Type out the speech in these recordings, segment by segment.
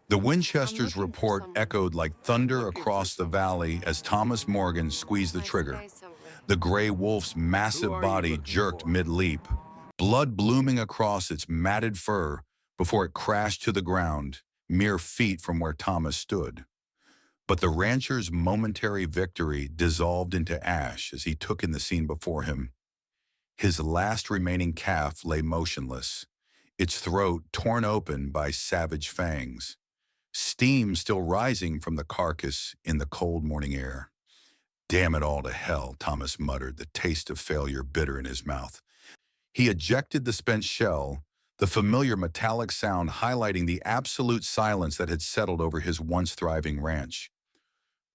The I'm Winchester's looking for report someone. echoed like thunder across the valley as Thomas Morgan squeezed the Nice trigger. guy somewhere. The gray wolf's Who massive are you body looking jerked for? mid-leap, blood blooming across its matted fur before it crashed to the ground, mere feet from where Thomas stood. But the rancher's momentary victory dissolved into ash as he took in the scene before him. His last remaining calf lay motionless, its throat torn open by savage fangs, steam still rising from the carcass in the cold morning air. Damn it all to hell, Thomas muttered, the taste of failure bitter in his mouth. He ejected the spent shell, the familiar metallic sound highlighting the absolute silence that had settled over his once thriving ranch.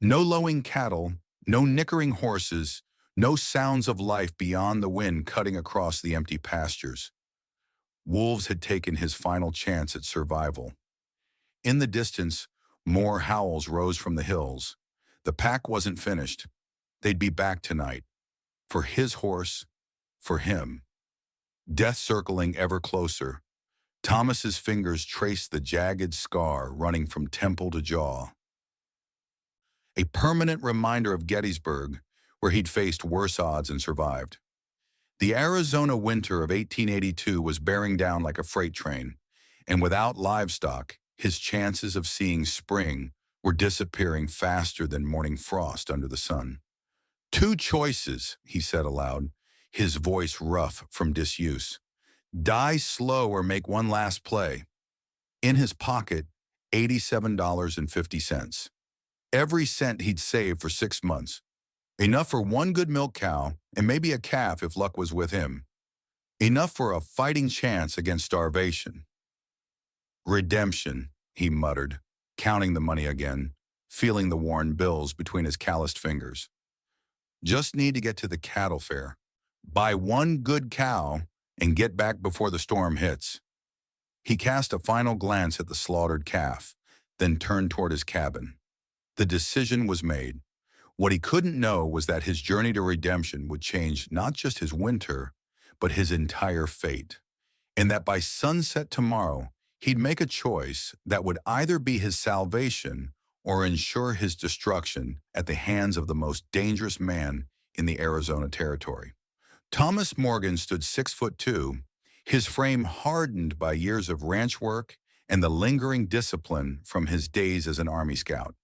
No lowing cattle, no nickering horses, no sounds of life beyond the wind cutting across the empty pastures. Wolves had taken his final chance at survival. In the distance, more howls rose from the hills. The pack wasn't finished. They'd be back tonight. For his horse, for him. Death circling ever closer. Thomas's fingers traced the jagged scar running from temple to jaw. A permanent reminder of Gettysburg, where he'd faced worse odds and survived. The Arizona winter of 1882 was bearing down like a freight train, and without livestock, his chances of seeing spring were disappearing faster than morning frost under the sun. Two choices, he said aloud, his voice rough from disuse. Die slow or make one last play. In his pocket, $87.50. Every cent he'd saved for 6 months. Enough for one good milk cow and maybe a calf if luck was with him. Enough for a fighting chance against starvation. Redemption, he muttered, counting the money again, feeling the worn bills between his calloused fingers. Just need to get to the cattle fair, buy one good cow, and get back before the storm hits. He cast a final glance at the slaughtered calf, then turned toward his cabin. The decision was made. What he couldn't know was that his journey to redemption would change not just his winter, but his entire fate. And that by sunset tomorrow, he'd make a choice that would either be his salvation or ensure his destruction at the hands of the most dangerous man in the Arizona Territory. Thomas Morgan stood 6'2", his frame hardened by years of ranch work and the lingering discipline from his days as an Army Scout.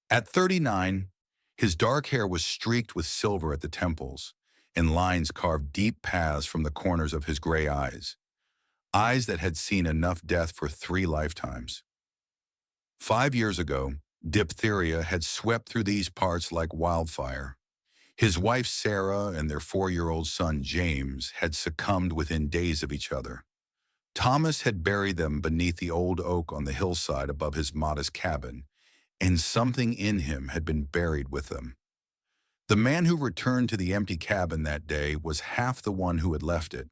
At 39, his dark hair was streaked with silver at the temples, and lines carved deep paths from the corners of his gray eyes that had seen enough death for 3 lifetimes. 5 years ago, diphtheria had swept through these parts like wildfire. His wife Sarah and their 4-year-old son James had succumbed within days of each other. Thomas had buried them beneath the old oak on the hillside above his modest cabin, and something in him had been buried with them. The man who returned to the empty cabin that day was half the one who had left it.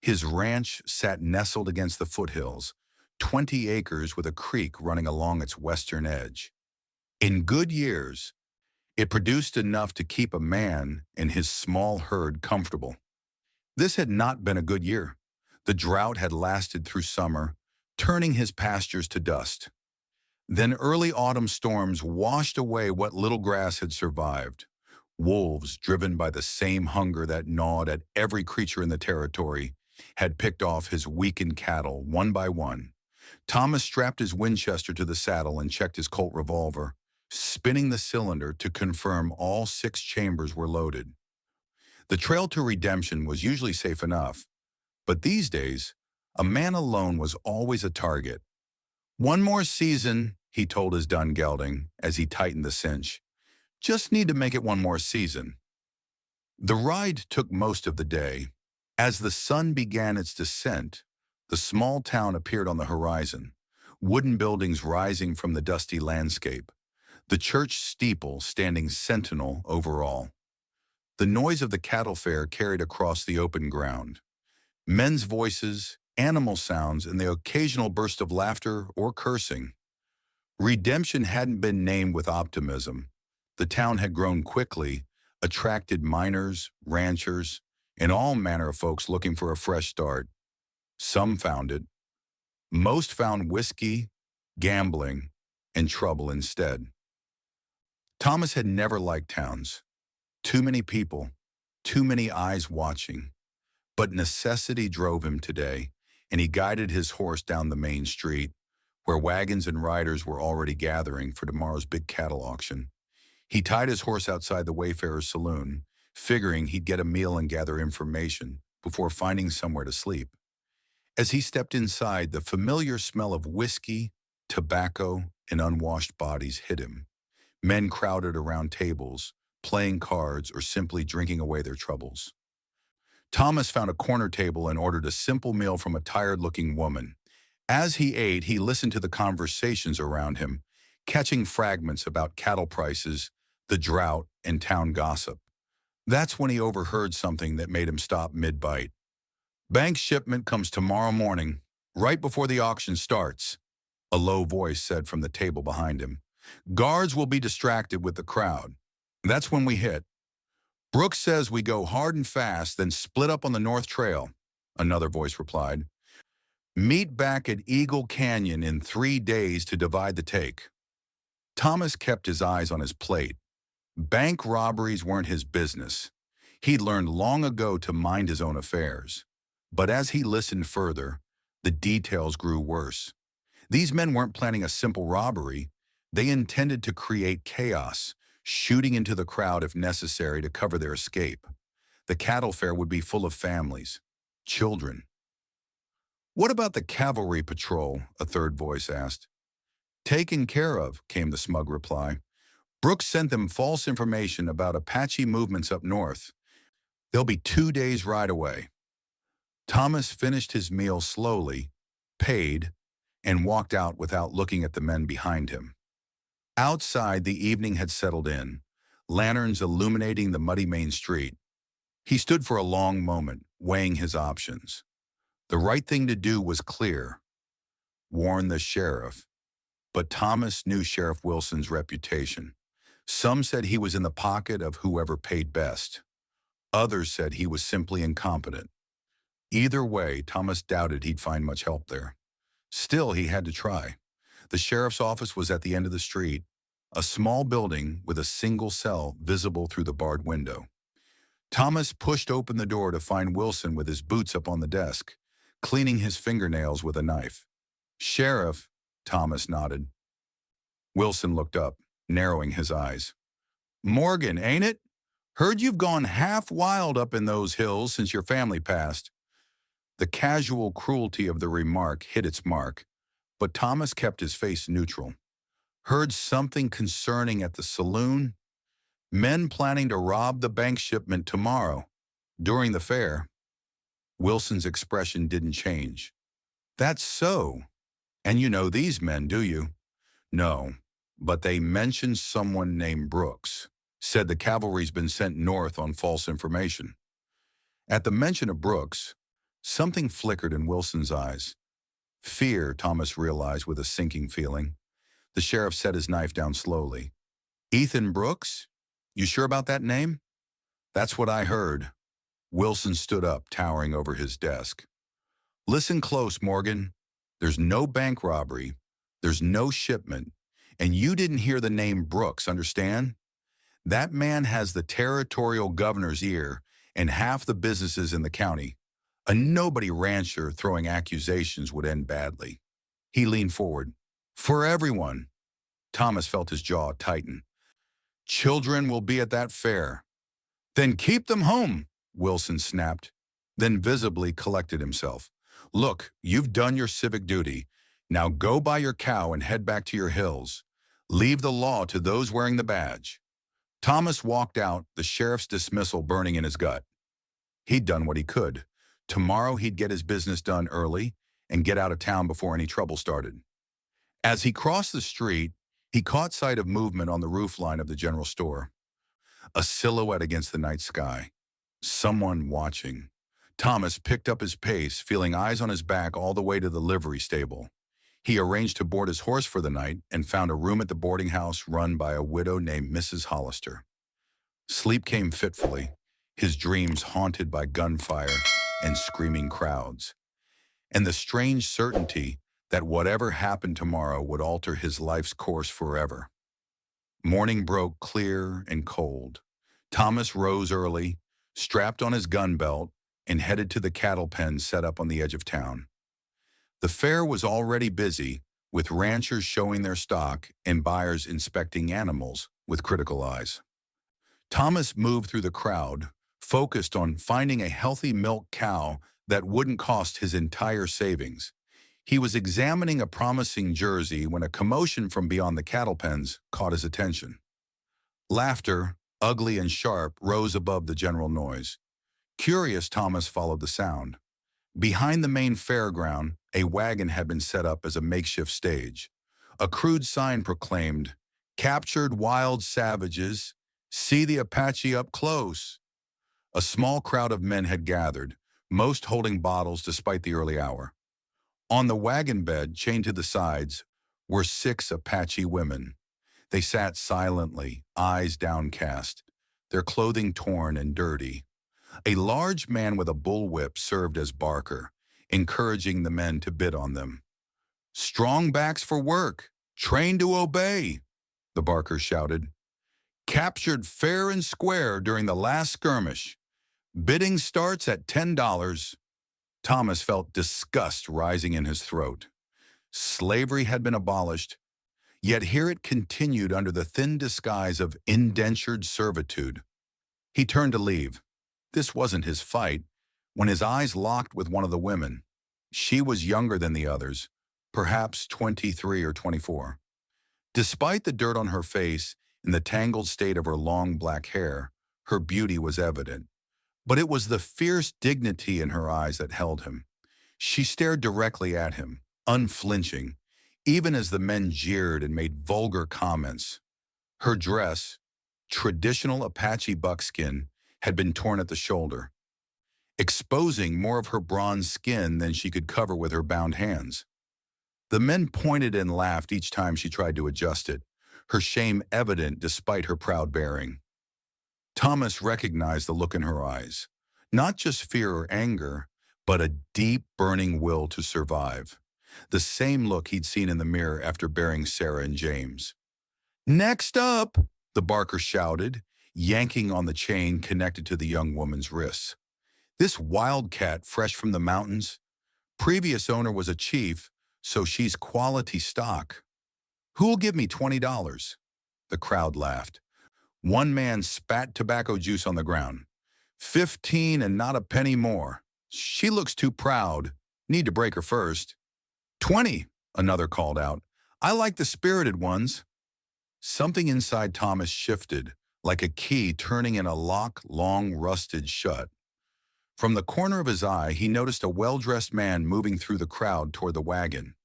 His ranch sat nestled against the foothills, 20 acres with a creek running along its western edge. In good years, it produced enough to keep a man and his small herd comfortable. This had not been a good year. The drought had lasted through summer, turning his pastures to dust. Then early autumn storms washed away what little grass had survived. Wolves, driven by the same hunger that gnawed at every creature in the territory, had picked off his weakened cattle one by one. Thomas strapped his Winchester to the saddle and checked his Colt revolver, spinning the cylinder to confirm all 6 chambers were loaded. The trail to redemption was usually safe enough, but these days, a man alone was always a target. "One more season," he told his dun gelding as he tightened the cinch. "Just need to make it one more season." The ride took most of the day. As the sun began its descent, the small town appeared on the horizon, wooden buildings rising from the dusty landscape, the church steeple standing sentinel over all. The noise of the cattle fair carried across the open ground. Men's voices, animal sounds, and the occasional burst of laughter or cursing. Redemption hadn't been named with optimism. The town had grown quickly, attracted miners, ranchers, and all manner of folks looking for a fresh start. Some found it. Most found whiskey, gambling, and trouble instead. Thomas had never liked towns. Too many people, too many eyes watching. But necessity drove him today, and he guided his horse down the main street, where wagons and riders were already gathering for tomorrow's big cattle auction. He tied his horse outside the Wayfarer's saloon, figuring he'd get a meal and gather information before finding somewhere to sleep. As he stepped inside, the familiar smell of whiskey, tobacco, and unwashed bodies hit him. Men crowded around tables, playing cards or simply drinking away their troubles. Thomas found a corner table and ordered a simple meal from a tired-looking woman. As he ate, he listened to the conversations around him, catching fragments about cattle prices, the drought, and town gossip. That's when he overheard something that made him stop mid-bite. "Bank shipment comes tomorrow morning, right before the auction starts," a low voice said from the table behind him. "Guards will be distracted with the crowd. That's when we hit. Brooks says we go hard and fast, then split up on the North Trail," another voice replied. "Meet back at Eagle Canyon in 3 days to divide the take." Thomas kept his eyes on his plate. Bank robberies weren't his business. He'd learned long ago to mind his own affairs. But as he listened further, the details grew worse. These men weren't planning a simple robbery. They intended to create chaos, shooting into the crowd if necessary to cover their escape. The cattle fair would be full of families, children. "What about the cavalry patrol?" a third voice asked. "Taken care of," came the smug reply. "Brooks sent them false information about Apache movements up north. They'll be 2 days ride away." Thomas finished his meal slowly, paid, and walked out without looking at the men behind him. Outside, the evening had settled in, lanterns illuminating the muddy main street. He stood for a long moment, weighing his options. The right thing to do was clear: warn the sheriff. But Thomas knew Sheriff Wilson's reputation. Some said he was in the pocket of whoever paid best. Others said he was simply incompetent. Either way, Thomas doubted he'd find much help there. Still, he had to try. The sheriff's office was at the end of the street, a small building with a single cell visible through the barred window. Thomas pushed open the door to find Wilson with his boots up on the desk, cleaning his fingernails with a knife. "Sheriff," Thomas nodded. Wilson looked up, narrowing his eyes. "Morgan, ain't it? Heard you've gone half wild up in those hills since your family passed." The casual cruelty of the remark hit its mark, but Thomas kept his face neutral. "Heard something concerning at the saloon? Men planning to rob the bank shipment tomorrow, during the fair." Wilson's expression didn't change. "That's so. And you know these men, do you?" "No, but they mentioned someone named Brooks. Said the cavalry's been sent north on false information." At the mention of Brooks, something flickered in Wilson's eyes. Fear, Thomas realized with a sinking feeling. The sheriff set his knife down slowly. "Ethan Brooks? You sure about that name?" "That's what I heard." Wilson stood up, towering over his desk. "Listen close, Morgan. There's no bank robbery. There's no shipment. And you didn't hear the name Brooks, understand? That man has the territorial governor's ear and half the businesses in the county. A nobody rancher throwing accusations would end badly." He leaned forward. "For everyone." Thomas felt his jaw tighten. "Children will be at that fair." "Then keep them home," Wilson snapped, then visibly collected himself. "Look, you've done your civic duty. Now go buy your cow and head back to your hills. Leave the law to those wearing the badge." Thomas walked out, the sheriff's dismissal burning in his gut. He'd done what he could. Tomorrow he'd get his business done early and get out of town before any trouble started. As he crossed the street, he caught sight of movement on the roofline of the general store. A silhouette against the night sky. Someone watching. Thomas picked up his pace, feeling eyes on his back all the way to the livery stable. He arranged to board his horse for the night and found a room at the boarding house run by a widow named Mrs. Hollister. Sleep came fitfully, his dreams haunted by gunfire and screaming crowds, and the strange certainty that whatever happened tomorrow would alter his life's course forever. Morning broke clear and cold. Thomas rose early, strapped on his gun belt, and headed to the cattle pen set up on the edge of town. The fair was already busy, with ranchers showing their stock and buyers inspecting animals with critical eyes. Thomas moved through the crowd, focused on finding a healthy milk cow that wouldn't cost his entire savings. He was examining a promising Jersey when a commotion from beyond the cattle pens caught his attention. Laughter, ugly and sharp, rose above the general noise. Curious, Thomas followed the sound. Behind the main fairground, a wagon had been set up as a makeshift stage. A crude sign proclaimed, "Captured wild savages, see the Apache up close." A small crowd of men had gathered, most holding bottles despite the early hour. On the wagon bed, chained to the sides, were 6 Apache women. They sat silently, eyes downcast, their clothing torn and dirty. A large man with a bullwhip served as barker, encouraging the men to bid on them. "Strong backs for work, trained to obey," the barker shouted. "Captured fair and square during the last skirmish. Bidding starts at $10. Thomas felt disgust rising in his throat. Slavery had been abolished, yet here it continued under the thin disguise of indentured servitude. He turned to leave. This wasn't his fight, when his eyes locked with one of the women. She was younger than the others, perhaps 23 or 24. Despite the dirt on her face and the tangled state of her long black hair, her beauty was evident. But it was the fierce dignity in her eyes that held him. She stared directly at him, unflinching, even as the men jeered and made vulgar comments. Her dress, traditional Apache buckskin, had been torn at the shoulder, exposing more of her bronze skin than she could cover with her bound hands. The men pointed and laughed each time she tried to adjust it, her shame evident despite her proud bearing. Thomas recognized the look in her eyes, not just fear or anger, but a deep, burning will to survive. The same look he'd seen in the mirror after burying Sarah and James. "Next up," the barker shouted, yanking on the chain connected to the young woman's wrists. This wildcat, fresh from the mountains, previous owner was a chief, so she's quality stock. "Who'll give me $20? The crowd laughed. One man spat tobacco juice on the ground. "15 and not a penny more. She looks too proud. Need to break her first." "20, another called out. "I like the spirited ones." Something inside Thomas shifted, like a key turning in a lock long rusted shut. From the corner of his eye, he noticed a well-dressed man moving through the crowd toward the wagon.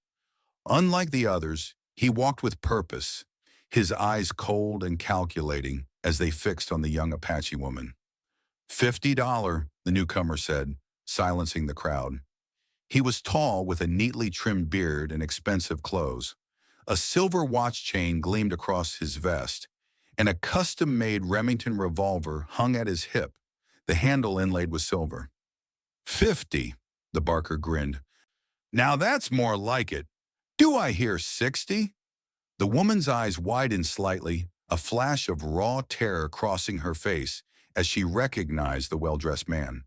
Unlike the others, he walked with purpose, his eyes cold and calculating as they fixed on the young Apache woman. $50, the newcomer said, silencing the crowd. He was tall with a neatly trimmed beard and expensive clothes. A silver watch chain gleamed across his vest, and a custom-made Remington revolver hung at his hip, the handle inlaid with silver. "50, the barker grinned. "Now that's more like it. Do I hear 60? The woman's eyes widened slightly, a flash of raw terror crossing her face as she recognized the well-dressed man.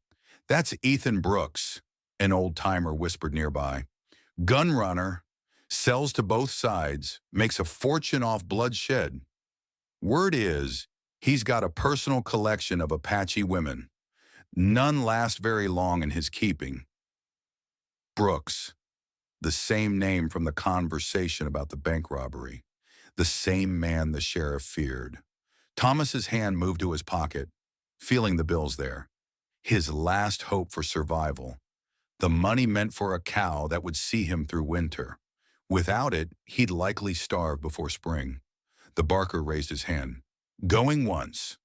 "That's Ethan Brooks," an old-timer whispered nearby. "Gun runner, sells to both sides, makes a fortune off bloodshed. Word is, he's got a personal collection of Apache women. None last very long in his keeping." Brooks, the same name from the conversation about the bank robbery, the same man the sheriff feared. Thomas's hand moved to his pocket, feeling the bills there. His last hope for survival. The money meant for a cow that would see him through winter. Without it, he'd likely starve before spring. The barker raised his hand. "Going once.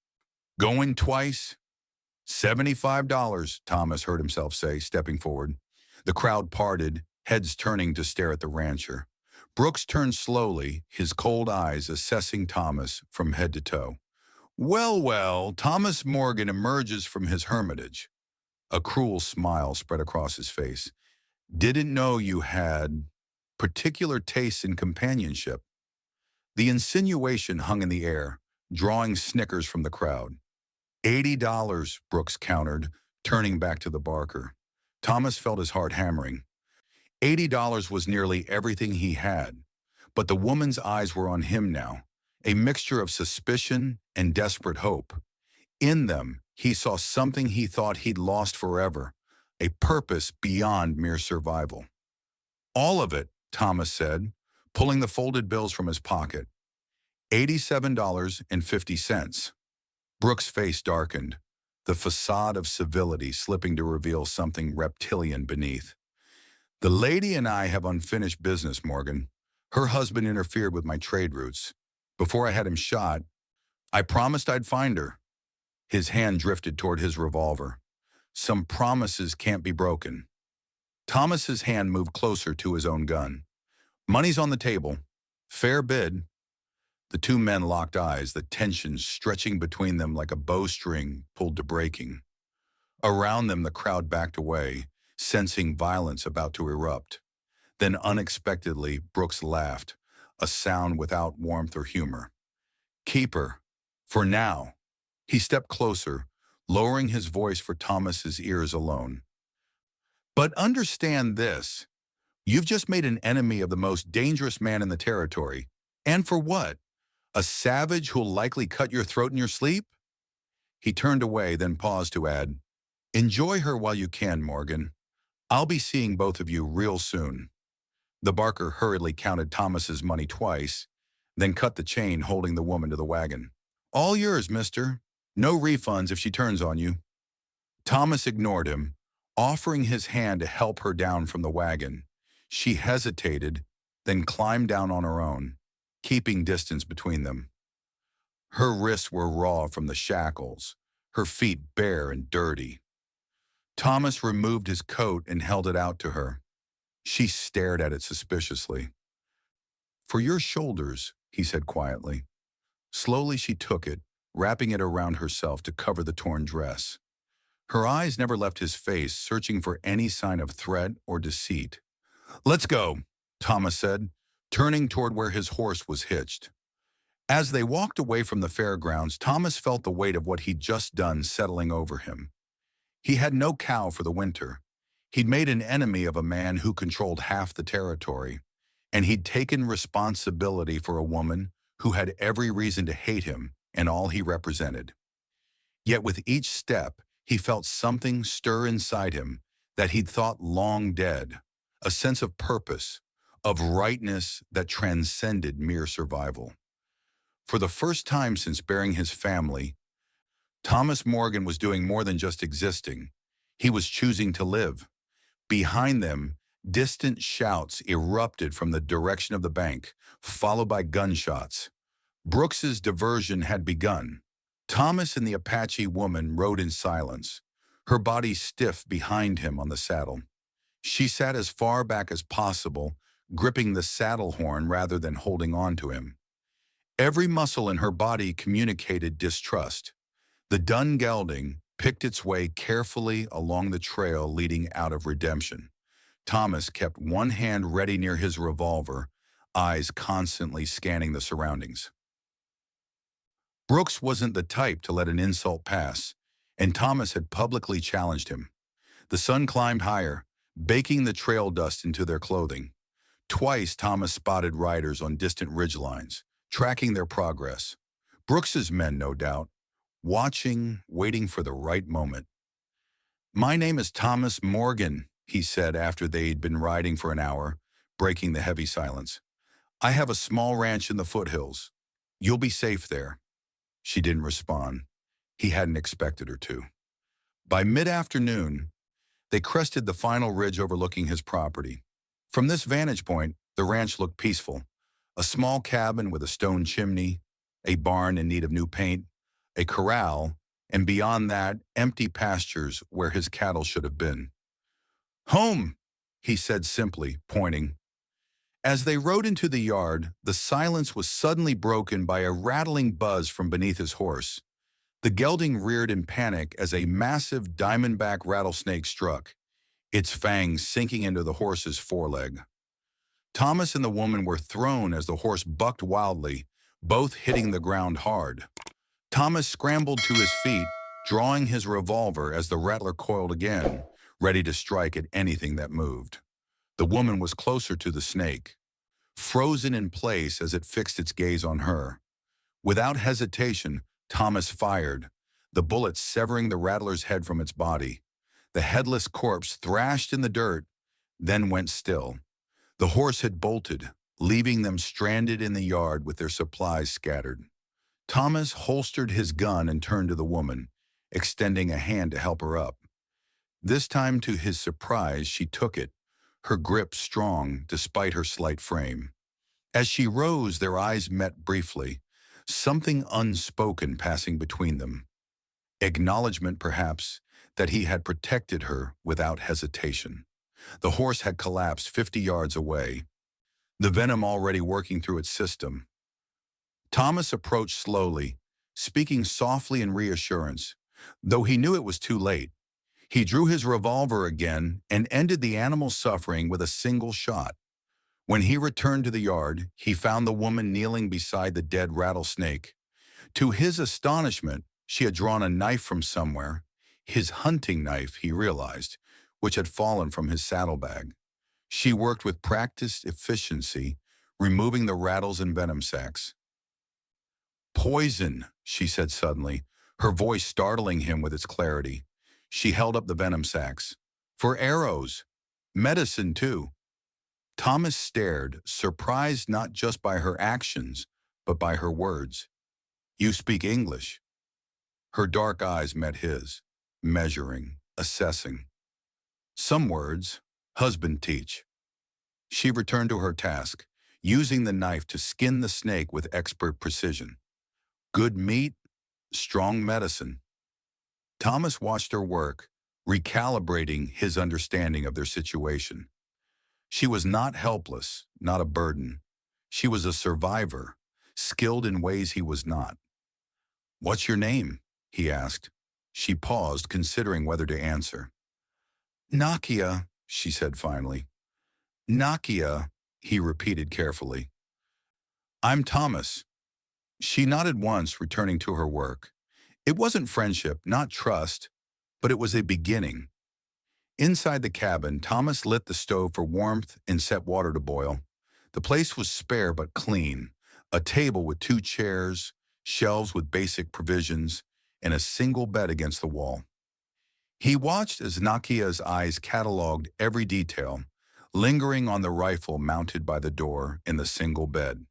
Going twice. $75, Thomas heard himself say, stepping forward. The crowd parted, heads turning to stare at the rancher. Brooks turned slowly, his cold eyes assessing Thomas from head to toe. "Well, well," Thomas Morgan emerges from his hermitage. A cruel smile spread across his face. "Didn't know you had..." particular tastes in companionship. The insinuation hung in the air, drawing snickers from the crowd. $80, Brooks countered, turning back to the barker. Thomas felt his heart hammering. $80 was nearly everything he had, but the woman's eyes were on him now, a mixture of suspicion and desperate hope. In them, he saw something he thought he'd lost forever, a purpose beyond mere survival. All of it, Thomas said, pulling the folded bills from his pocket. $87.50. Brooks' face darkened, the facade of civility slipping to reveal something reptilian beneath. The lady and I have unfinished business, Morgan. Her husband interfered with my trade routes. Before I had him shot, I promised I'd find her. His hand drifted toward his revolver. Some promises can't be broken. Thomas's hand moved closer to his own gun. Money's on the table. Fair bid. The two men locked eyes, the tension stretching between them like a bowstring pulled to breaking. Around them, the crowd backed away, sensing violence about to erupt. Then unexpectedly, Brooks laughed, a sound without warmth or humor. Keep her. For now. He stepped closer, lowering his voice for Thomas's ears alone. But understand this. You've just made an enemy of the most dangerous man in the territory. And for what? A savage who'll likely cut your throat in your sleep? He turned away, then paused to add, Enjoy her while you can, Morgan. I'll be seeing both of you real soon. The barker hurriedly counted Thomas's money twice, then cut the chain holding the woman to the wagon. All yours, mister. No refunds if she turns on you. Thomas ignored him, offering his hand to help her down from the wagon. She hesitated, then climbed down on her own, keeping distance between them. Her wrists were raw from the shackles, her feet bare and dirty. Thomas removed his coat and held it out to her. She stared at it suspiciously. For your shoulders, he said quietly. Slowly she took it, wrapping it around herself to cover the torn dress. Her eyes never left his face, searching for any sign of threat or deceit. Let's go, Thomas said, turning toward where his horse was hitched. As they walked away from the fairgrounds, Thomas felt the weight of what he'd just done settling over him. He had no cow for the winter. He'd made an enemy of a man who controlled half the territory, and he'd taken responsibility for a woman who had every reason to hate him and all he represented. Yet with each step, he felt something stir inside him that he'd thought long dead, a sense of purpose, of rightness that transcended mere survival. For the first time since burying his family, Thomas Morgan was doing more than just existing. He was choosing to live. Behind them, distant shouts erupted from the direction of the bank, followed by gunshots. Brooks's diversion had begun. Thomas and the Apache woman rode in silence, her body stiff behind him on the saddle. She sat as far back as possible, gripping the saddle horn rather than holding on to him. Every muscle in her body communicated distrust. The dun gelding picked its way carefully along the trail leading out of Redemption. Thomas kept one hand ready near his revolver, eyes constantly scanning the surroundings. Brooks wasn't the type to let an insult pass, and Thomas had publicly challenged him. The sun climbed higher, baking the trail dust into their clothing. Twice Thomas spotted riders on distant ridgelines, tracking their progress. Brooks's men, no doubt, watching, waiting for the right moment. My name is Thomas Morgan, he said after they'd been riding for an hour, breaking the heavy silence. I have a small ranch in the foothills. You'll be safe there. She didn't respond. He hadn't expected her to. By mid-afternoon, they crested the final ridge overlooking his property. From this vantage point, the ranch looked peaceful. A small cabin with a stone chimney, a barn in need of new paint, a corral, and beyond that, empty pastures where his cattle should have been. Home, he said simply, pointing. As they rode into the yard, the silence was suddenly broken by a rattling buzz from beneath his horse. The gelding reared in panic as a massive diamondback rattlesnake struck, its fangs sinking into the horse's foreleg. Thomas and the woman were thrown as the horse bucked wildly, both hitting the ground hard. Thomas scrambled to his feet, drawing his revolver as the rattler coiled again, ready to strike at anything that moved. The woman was closer to the snake, frozen in place as it fixed its gaze on her. Without hesitation, Thomas fired, the bullet severing the rattler's head from its body. The headless corpse thrashed in the dirt, then went still. The horse had bolted, leaving them stranded in the yard with their supplies scattered. Thomas holstered his gun and turned to the woman, extending a hand to help her up. This time, to his surprise, she took it, her grip strong despite her slight frame. As she rose, their eyes met briefly, something unspoken passing between them. Acknowledgement, perhaps, that he had protected her without hesitation. The horse had collapsed 50 yards away, the venom already working through its system. Thomas approached slowly, speaking softly in reassurance, though he knew it was too late. He drew his revolver again and ended the animal's suffering with a single shot. When he returned to the yard, he found the woman kneeling beside the dead rattlesnake. To his astonishment, she had drawn a knife from somewhere, his hunting knife, he realized, which had fallen from his saddlebag. She worked with practiced efficiency, removing the rattles and venom sacs. "Poison," she said suddenly, her voice startling him with its clarity. She held up the venom sacs. "For arrows. Medicine, too." Thomas stared, surprised not just by her actions, but by her words. "You speak English." Her dark eyes met his, measuring, assessing. "Some words, husband teach." She returned to her task, using the knife to skin the snake with expert precision. Good meat, strong medicine. Thomas watched her work, recalibrating his understanding of their situation. She was not helpless, not a burden. She was a survivor, skilled in ways he was not. "What's your name?" he asked. She paused, considering whether to answer. "Nakia," she said finally. "Nakia," he repeated carefully. "I'm Thomas." She nodded once, returning to her work. It wasn't friendship, not trust, but it was a beginning. Inside the cabin, Thomas lit the stove for warmth and set water to boil. The place was spare but clean, a table with 2 chairs, shelves with basic provisions, and a single bed against the wall. He watched as Nakia's eyes cataloged every detail, lingering on the rifle mounted by the door in the single bed.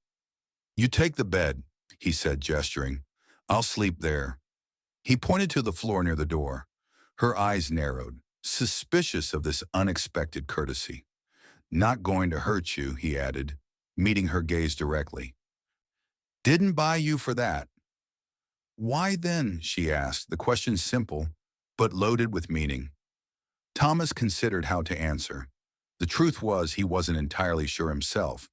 "You take the bed," he said, gesturing. "I'll sleep there." He pointed to the floor near the door. Her eyes narrowed, suspicious of this unexpected courtesy. "Not going to hurt you," he added, meeting her gaze directly. "Didn't buy you for that." "Why then?" she asked, the question simple, but loaded with meaning. Thomas considered how to answer. The truth was he wasn't entirely sure himself.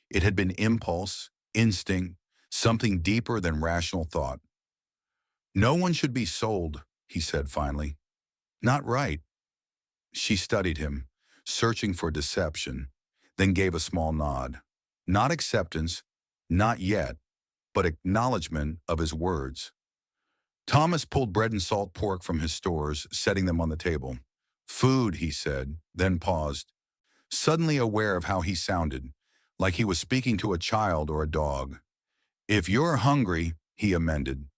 It had been impulse, instinct, something deeper than rational thought. "No one should be sold," he said finally. "Not right." She studied him, searching for deception, then gave a small nod. Not acceptance, not yet, but acknowledgement of his words. Thomas pulled bread and salt pork from his stores, setting them on the table. "Food," he said, then paused, suddenly aware of how he sounded, like he was speaking to a child or a dog. "If you're hungry," he amended.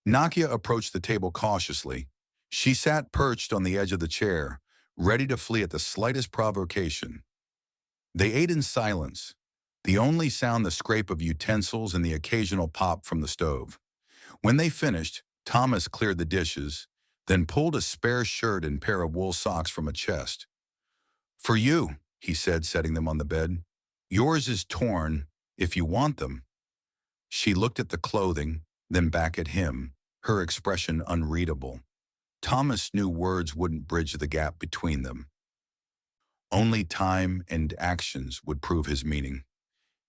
Nakia approached the table cautiously. She sat perched on the edge of the chair, ready to flee at the slightest provocation. They ate in silence, the only sound the scrape of utensils and the occasional pop from the stove. When they finished, Thomas cleared the dishes, then pulled a spare shirt and pair of wool socks from a chest. "For you," he said, setting them on the bed. "Yours is torn, if you want them." She looked at the clothing, then back at him, her expression unreadable. Thomas knew words wouldn't bridge the gap between them. Only time and actions would prove his meaning.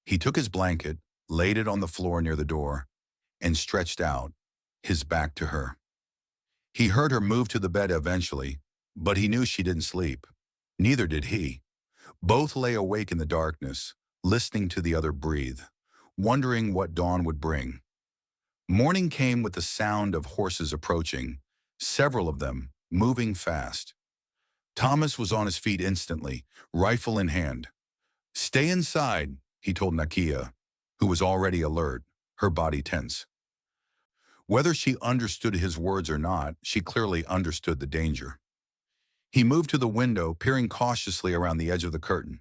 He took his blanket, laid it on the floor near the door, and stretched out, his back to her. He heard her move to the bed eventually, but he knew she didn't sleep. Neither did he. Both lay awake in the darkness, listening to the other breathe, wondering what dawn would bring. Morning came with the sound of horses approaching, several of them, moving fast. Thomas was on his feet instantly, rifle in hand. "Stay inside," he told Nakia, who was already alert, her body tense. Whether she understood his words or not, she clearly understood the danger. He moved to the window, peering cautiously around the edge of the curtain.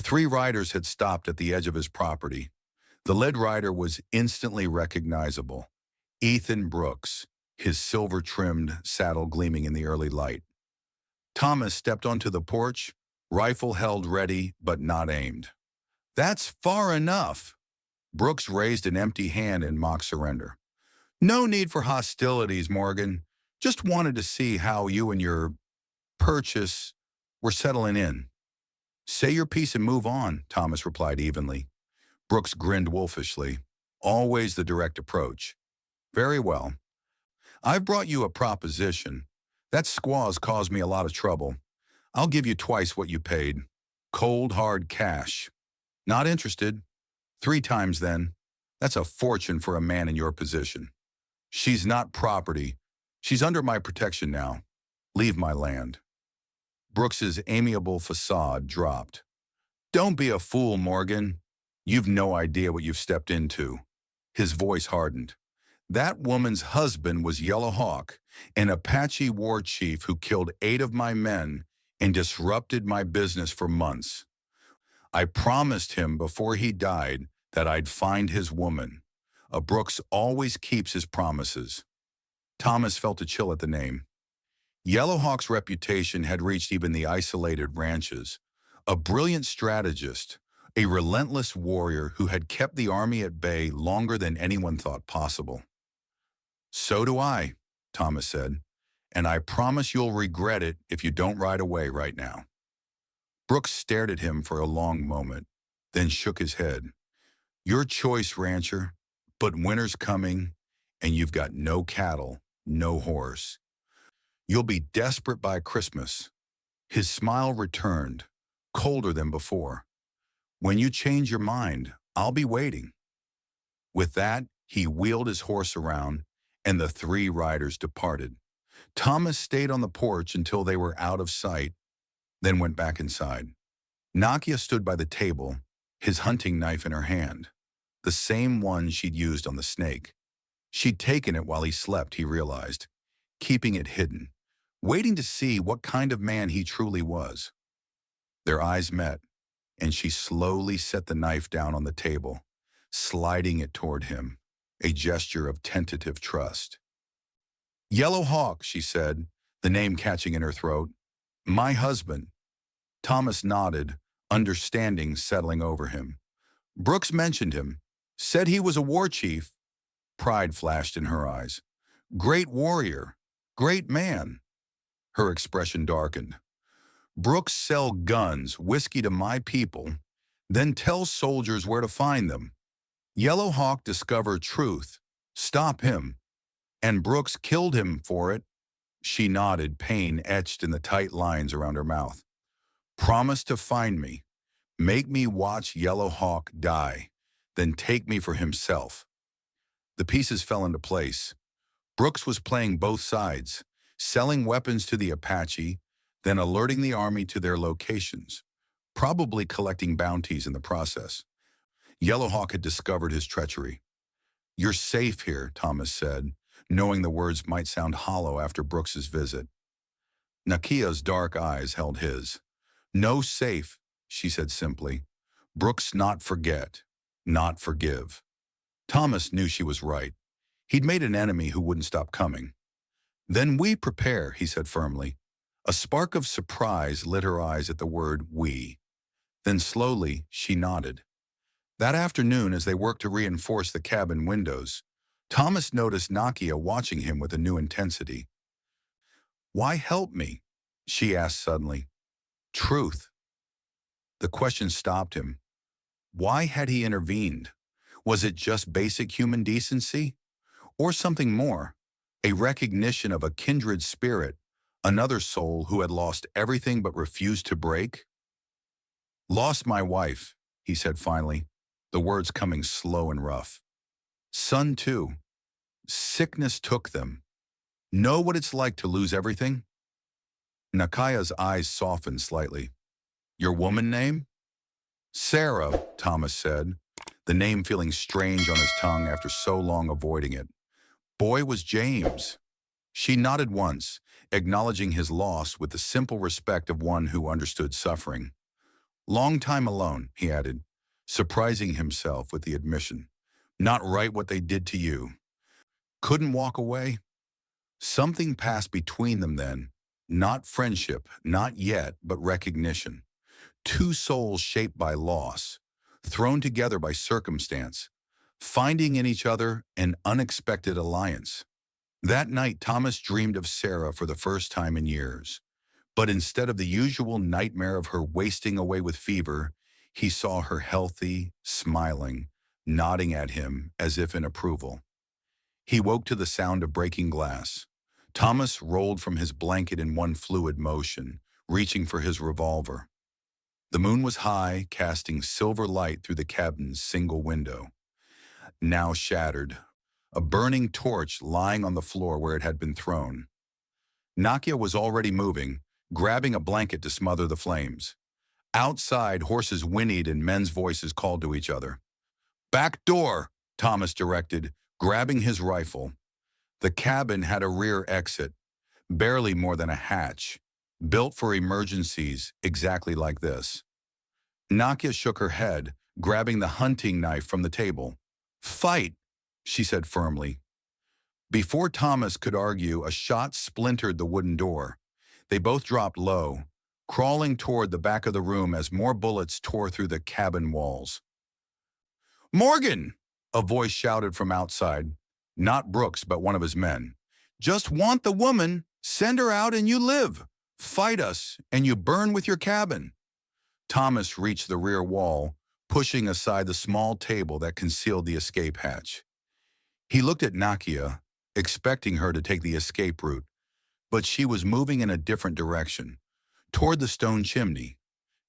3 riders had stopped at the edge of his property. The lead rider was instantly recognizable. Ethan Brooks, his silver-trimmed saddle gleaming in the early light. Thomas stepped onto the porch, rifle held ready but not aimed. "That's far enough." Brooks raised an empty hand in mock surrender. "No need for hostilities, Morgan. Just wanted to see how you and your purchase were settling in." "Say your piece and move on," Thomas replied evenly. Brooks grinned wolfishly. Always the direct approach. "Very well. I've brought you a proposition. That squaw's caused me a lot of trouble. I'll give you twice what you paid. Cold, hard cash. Not interested? 3 times then. That's a fortune for a man in your position. She's not property. She's under my protection now. Leave my land." Brooks's amiable facade dropped. "Don't be a fool, Morgan. You've no idea what you've stepped into." His voice hardened. "That woman's husband was Yellow Hawk, an Apache war chief who killed 8 of my men and disrupted my business for months. I promised him before he died that I'd find his woman. A Brooks always keeps his promises." Thomas felt a chill at the name. Yellow Hawk's reputation had reached even the isolated ranches. A brilliant strategist, a relentless warrior who had kept the army at bay longer than anyone thought possible. "So do I," Thomas said, "and I promise you'll regret it if you don't ride away right now." Brooks stared at him for a long moment, then shook his head. "Your choice, rancher, but winter's coming, and you've got no cattle, no horse. You'll be desperate by Christmas." His smile returned, colder than before. "When you change your mind, I'll be waiting." With that, he wheeled his horse around, and the 3 riders departed. Thomas stayed on the porch until they were out of sight, then went back inside. Nakia stood by the table, his hunting knife in her hand, the same one she'd used on the snake. She'd taken it while he slept, he realized, keeping it hidden, waiting to see what kind of man he truly was. Their eyes met, and she slowly set the knife down on the table, sliding it toward him, a gesture of tentative trust. "Yellow Hawk," she said, the name catching in her throat. "My husband." Thomas nodded, understanding settling over him. "Brooks mentioned him, said he was a war chief." Pride flashed in her eyes. "Great warrior, great man." Her expression darkened. "Brooks sell guns, whiskey to my people, then tell soldiers where to find them. Yellow Hawk discover truth, stop him, and Brooks killed him for it." She nodded, pain etched in the tight lines around her mouth. "Promise to find me, make me watch Yellow Hawk die, then take me for himself." The pieces fell into place. Brooks was playing both sides, selling weapons to the Apache, then alerting the army to their locations, probably collecting bounties in the process. Yellow Hawk had discovered his treachery. "You're safe here," Thomas said, knowing the words might sound hollow after Brooks's visit. Nakia's dark eyes held his. "No safe," she said simply. "Brooks not forget, not forgive." Thomas knew she was right. He'd made an enemy who wouldn't stop coming. "Then we prepare," he said firmly. A spark of surprise lit her eyes at the word "we." Then slowly, she nodded. That afternoon, as they worked to reinforce the cabin windows, Thomas noticed Nakia watching him with a new intensity. "Why help me?" she asked suddenly. "Truth." The question stopped him. Why had he intervened? Was it just basic human decency? Or something more? A recognition of a kindred spirit, another soul who had lost everything but refused to break? Lost my wife, he said finally, the words coming slow and rough. Son too. Sickness took them. Know what it's like to lose everything? Nakaya's eyes softened slightly. Your woman name? Sarah, Thomas said, the name feeling strange on his tongue after so long avoiding it. Boy was James. She nodded once, acknowledging his loss with the simple respect of one who understood suffering. Long time alone, he added, surprising himself with the admission. Not right what they did to you. Couldn't walk away? Something passed between them then. Not friendship, not yet, but recognition. Two souls shaped by loss, thrown together by circumstance, finding in each other an unexpected alliance. That night, Thomas dreamed of Sarah for the first time in years. But instead of the usual nightmare of her wasting away with fever, he saw her healthy, smiling, nodding at him as if in approval. He woke to the sound of breaking glass. Thomas rolled from his blanket in one fluid motion, reaching for his revolver. The moon was high, casting silver light through the cabin's single window. Now shattered, a burning torch lying on the floor where it had been thrown. Nakia was already moving, grabbing a blanket to smother the flames. Outside, horses whinnied and men's voices called to each other. Back door, Thomas directed, grabbing his rifle. The cabin had a rear exit, barely more than a hatch, built for emergencies exactly like this. Nakia shook her head, grabbing the hunting knife from the table. Fight, she said firmly. Before Thomas could argue, a shot splintered the wooden door. They both dropped low, crawling toward the back of the room as more bullets tore through the cabin walls. Morgan! A voice shouted from outside. Not Brooks, but one of his men. Just want the woman, send her out and you live. Fight us, and you burn with your cabin. Thomas reached the rear wall, pushing aside the small table that concealed the escape hatch. He looked at Nakia, expecting her to take the escape route, but she was moving in a different direction, toward the stone chimney.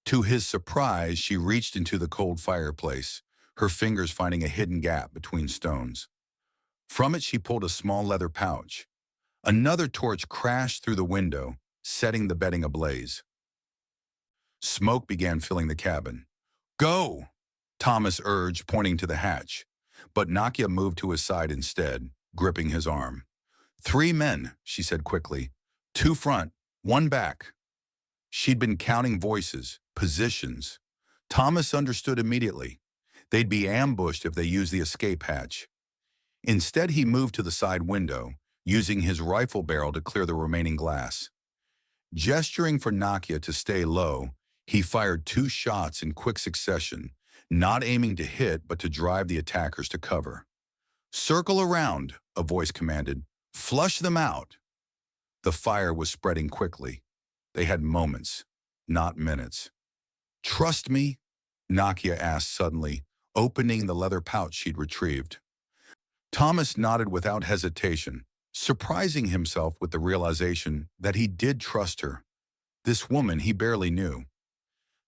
To his surprise, she reached into the cold fireplace, her fingers finding a hidden gap between stones. From it, she pulled a small leather pouch. Another torch crashed through the window, setting the bedding ablaze. Smoke began filling the cabin. Go, Thomas urged, pointing to the hatch. But Nakia moved to his side instead, gripping his arm. 3 men, she said quickly. 2 front, 1 back. She'd been counting voices, positions. Thomas understood immediately. They'd be ambushed if they used the escape hatch. Instead, he moved to the side window, using his rifle barrel to clear the remaining glass. Gesturing for Nakia to stay low, he fired 2 shots in quick succession, not aiming to hit but to drive the attackers to cover. Circle around, a voice commanded. Flush them out. The fire was spreading quickly. They had moments, not minutes. Trust me? Nakia asked suddenly, opening the leather pouch she'd retrieved. Thomas nodded without hesitation, surprising himself with the realization that he did trust her. This woman he barely knew.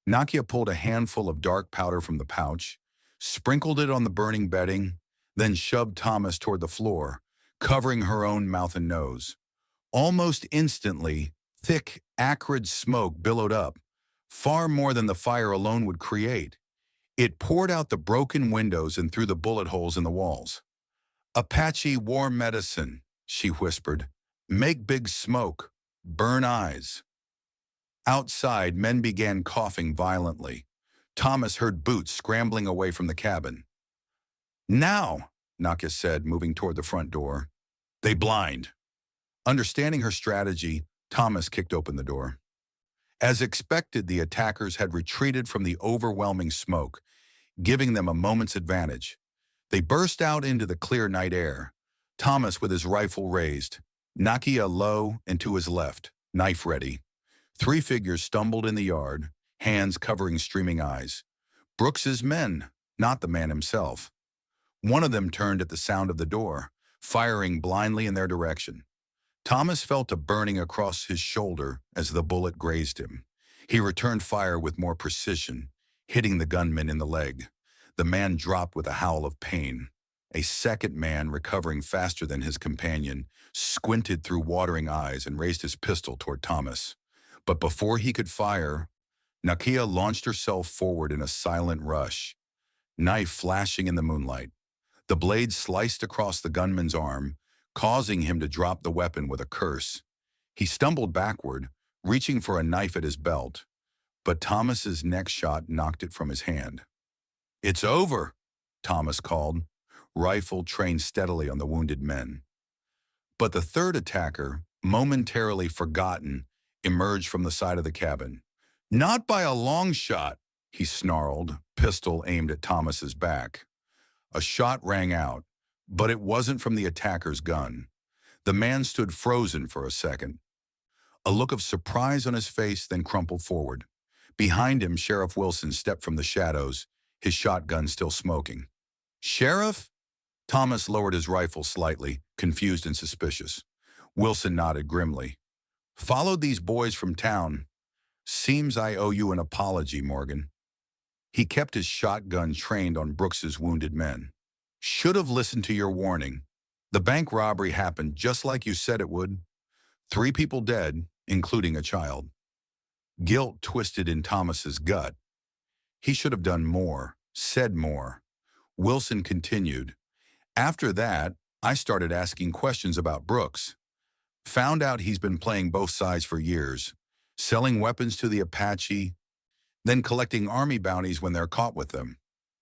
Nakia pulled a handful of dark powder from the pouch, sprinkled it on the burning bedding, then shoved Thomas toward the floor, covering her own mouth and nose. Almost instantly, thick, acrid smoke billowed up, far more than the fire alone would create. It poured out the broken windows and through the bullet holes in the walls. Apache war medicine, she whispered. Make big smoke, burn eyes. Outside, men began coughing violently. Thomas heard boots scrambling away from the cabin. Now, Nakia said, moving toward the front door. They blind. Understanding her strategy, Thomas kicked open the door. As expected, the attackers had retreated from the overwhelming smoke, giving them a moment's advantage. They burst out into the clear night air, Thomas with his rifle raised, Nakia low and to his left, knife ready. 3 figures stumbled in the yard, hands covering streaming eyes. Brooks's men, not the man himself. One of them turned at the sound of the door, firing blindly in their direction. Thomas felt a burning across his shoulder as the bullet grazed him. He returned fire with more precision, hitting the gunman in the leg. The man dropped with a howl of pain. A second man, recovering faster than his companion, squinted through watering eyes and raised his pistol toward Thomas. But before he could fire, Nakia launched herself forward in a silent rush, knife flashing in the moonlight. The blade sliced across the gunman's arm, causing him to drop the weapon with a curse. He stumbled backward, reaching for a knife at his belt, but Thomas's next shot knocked it from his hand. "It's over," Thomas called, rifle trained steadily on the wounded men. But the third attacker, momentarily forgotten, emerged from the side of the cabin. "Not by a long shot," he snarled, pistol aimed at Thomas's back. A shot rang out, but it wasn't from the attacker's gun. The man stood frozen for a second, a look of surprise on his face, then crumpled forward. Behind him, Sheriff Wilson stepped from the shadows, his shotgun still smoking. "Sheriff?" Thomas lowered his rifle slightly, confused and suspicious. Wilson nodded grimly. "Followed these boys from town. Seems I owe you an apology, Morgan." He kept his shotgun trained on Brooks's wounded men. "Should have listened to your warning. The bank robbery happened just like you said it would. 3 people dead, including a child." Guilt twisted in Thomas's gut. He should have done more, said more. Wilson continued. "After that, I started asking questions about Brooks. Found out he's been playing both sides for years, selling weapons to the Apache, then collecting army bounties when they're caught with them."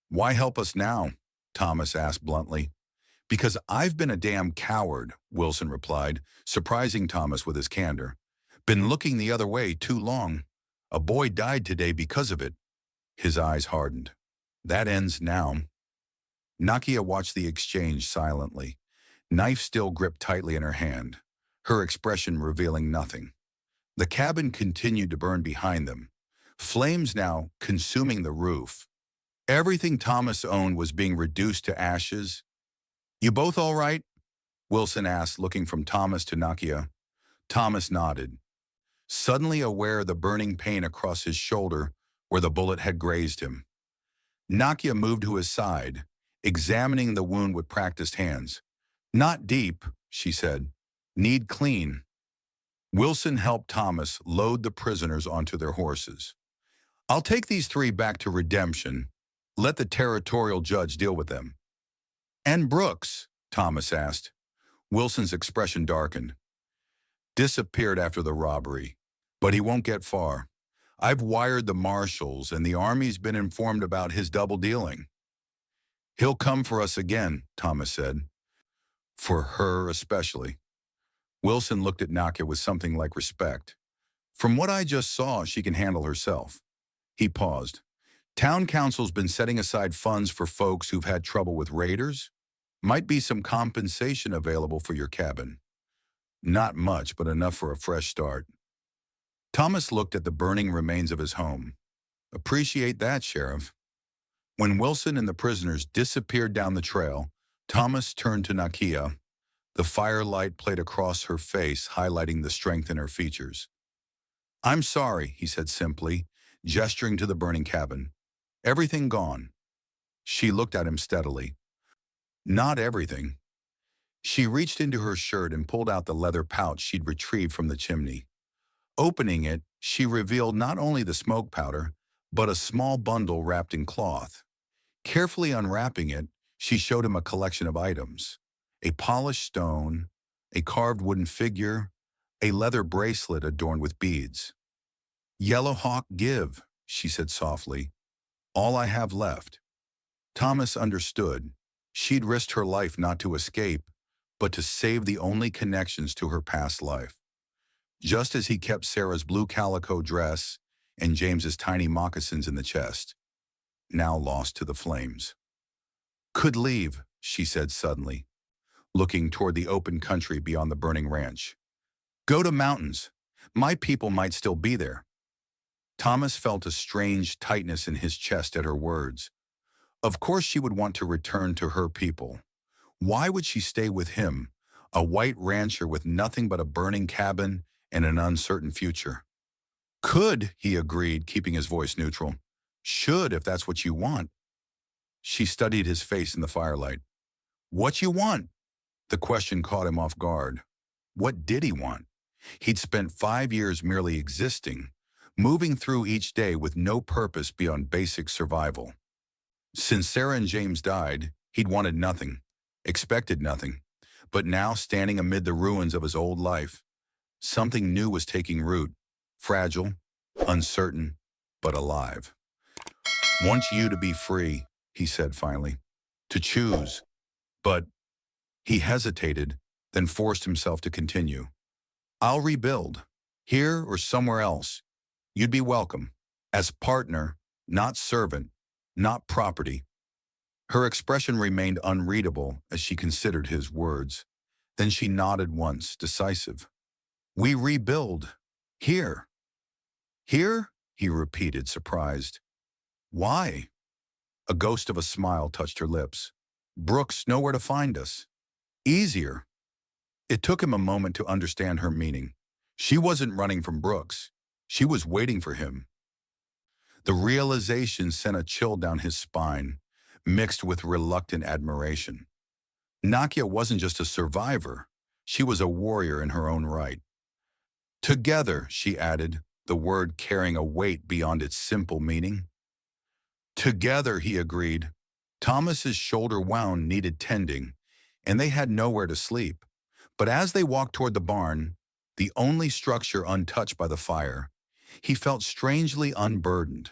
"Why help us now?" Thomas asked bluntly. "Because I've been a damn coward," Wilson replied, surprising Thomas with his candor. "Been looking the other way too long. A boy died today because of it." His eyes hardened. "That ends now." Nakia watched the exchange silently, knife still gripped tightly in her hand, her expression revealing nothing. The cabin continued to burn behind them, flames now consuming the roof. Everything Thomas owned was being reduced to ashes. "You both all right?" Wilson asked, looking from Thomas to Nakia. Thomas nodded, suddenly aware of the burning pain across his shoulder where the bullet had grazed him. Nakia moved to his side, examining the wound with practiced hands. "Not deep," she said. "Need clean." Wilson helped Thomas load the prisoners onto their horses. "I'll take these 3 back to Redemption. Let the territorial judge deal with them." "And Brooks?" Thomas asked. Wilson's expression darkened. "Disappeared after the robbery, but he won't get far. I've wired the marshals, and the Army's been informed about his double dealing." "He'll come for us again," Thomas said. "For her especially." Wilson looked at Nakia with something like respect. "From what I just saw, she can handle herself." He paused. "Town council's been setting aside funds for folks who've had trouble with raiders. Might be some compensation available for your cabin." "Not much, but enough for a fresh start." Thomas looked at the burning remains of his home. "Appreciate that, Sheriff." When Wilson and the prisoners disappeared down the trail, Thomas turned to Nakia. The firelight played across her face, highlighting the strength in her features. "I'm sorry," he said simply, gesturing to the burning cabin. "Everything gone." She looked at him steadily. "Not everything." She reached into her shirt and pulled out the leather pouch she'd retrieved from the chimney. Opening it, she revealed not only the smoke powder, but a small bundle wrapped in cloth. Carefully unwrapping it, she showed him a collection of items: a polished stone, a carved wooden figure, a leather bracelet adorned with beads. "Yellow Hawk give," she said softly. "All I have left." Thomas understood. She'd risked her life not to escape, but to save the only connections to her past life. Just as he kept Sarah's blue calico dress and James's tiny moccasins in the chest, now lost to the flames. "Could leave," she said suddenly, looking toward the open country beyond the burning ranch. "Go to mountains. My people might still be there." Thomas felt a strange tightness in his chest at her words. Of course she would want to return to her people. Why would she stay with him, a white rancher with nothing but a burning cabin and an uncertain future? "Could," he agreed, keeping his voice neutral. Should, if that's what you want. She studied his face in the firelight. What you want? The question caught him off guard. What did he want? He'd spent 5 years merely existing, moving through each day with no purpose beyond basic survival. Since Sarah and James died, he'd wanted nothing, expected nothing. But now, standing amid the ruins of his old life, something new was taking root, fragile, uncertain, but alive. Want you to be free, he said finally, to choose. But he hesitated, then forced himself to continue. I'll rebuild, here or somewhere else. You'd be welcome, as partner, not servant, not property. Her expression remained unreadable as she considered his words. Then she nodded once, decisive. We rebuild. Here. Here? He repeated, surprised. Why? A ghost of a smile touched her lips. Brooks, nowhere to find us. Easier. It took him a moment to understand her meaning. She wasn't running from Brooks. She was waiting for him. The realization sent a chill down his spine, mixed with reluctant admiration. Nakia wasn't just a survivor. She was a warrior in her own right. Together, she added, the word carrying a weight beyond its simple meaning. Together, he agreed. Thomas's shoulder wound needed tending, and they had nowhere to sleep. But as they walked toward the barn, the only structure untouched by the fire, he felt strangely unburdened.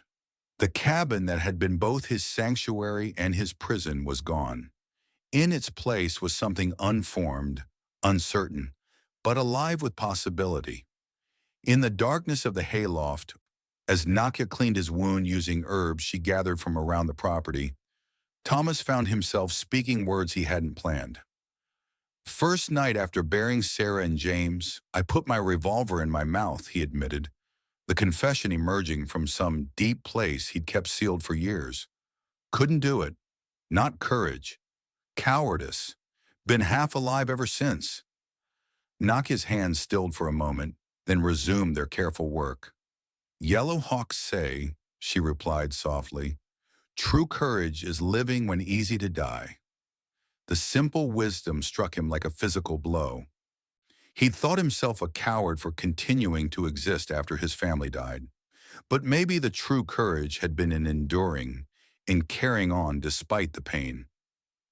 The cabin that had been both his sanctuary and his prison was gone. In its place was something unformed, uncertain, but alive with possibility. In the darkness of the hayloft, as Nakia cleaned his wound using herbs she gathered from around the property, Thomas found himself speaking words he hadn't planned. First night after burying Sarah and James, I put my revolver in my mouth, he admitted, the confession emerging from some deep place he'd kept sealed for years. Couldn't do it. Not courage. Cowardice. Been half alive ever since. Nakia's hands stilled for a moment, then resumed their careful work. Yellow hawks say, she replied softly, true courage is living when easy to die. The simple wisdom struck him like a physical blow. He'd thought himself a coward for continuing to exist after his family died. But maybe the true courage had been in enduring, in carrying on despite the pain.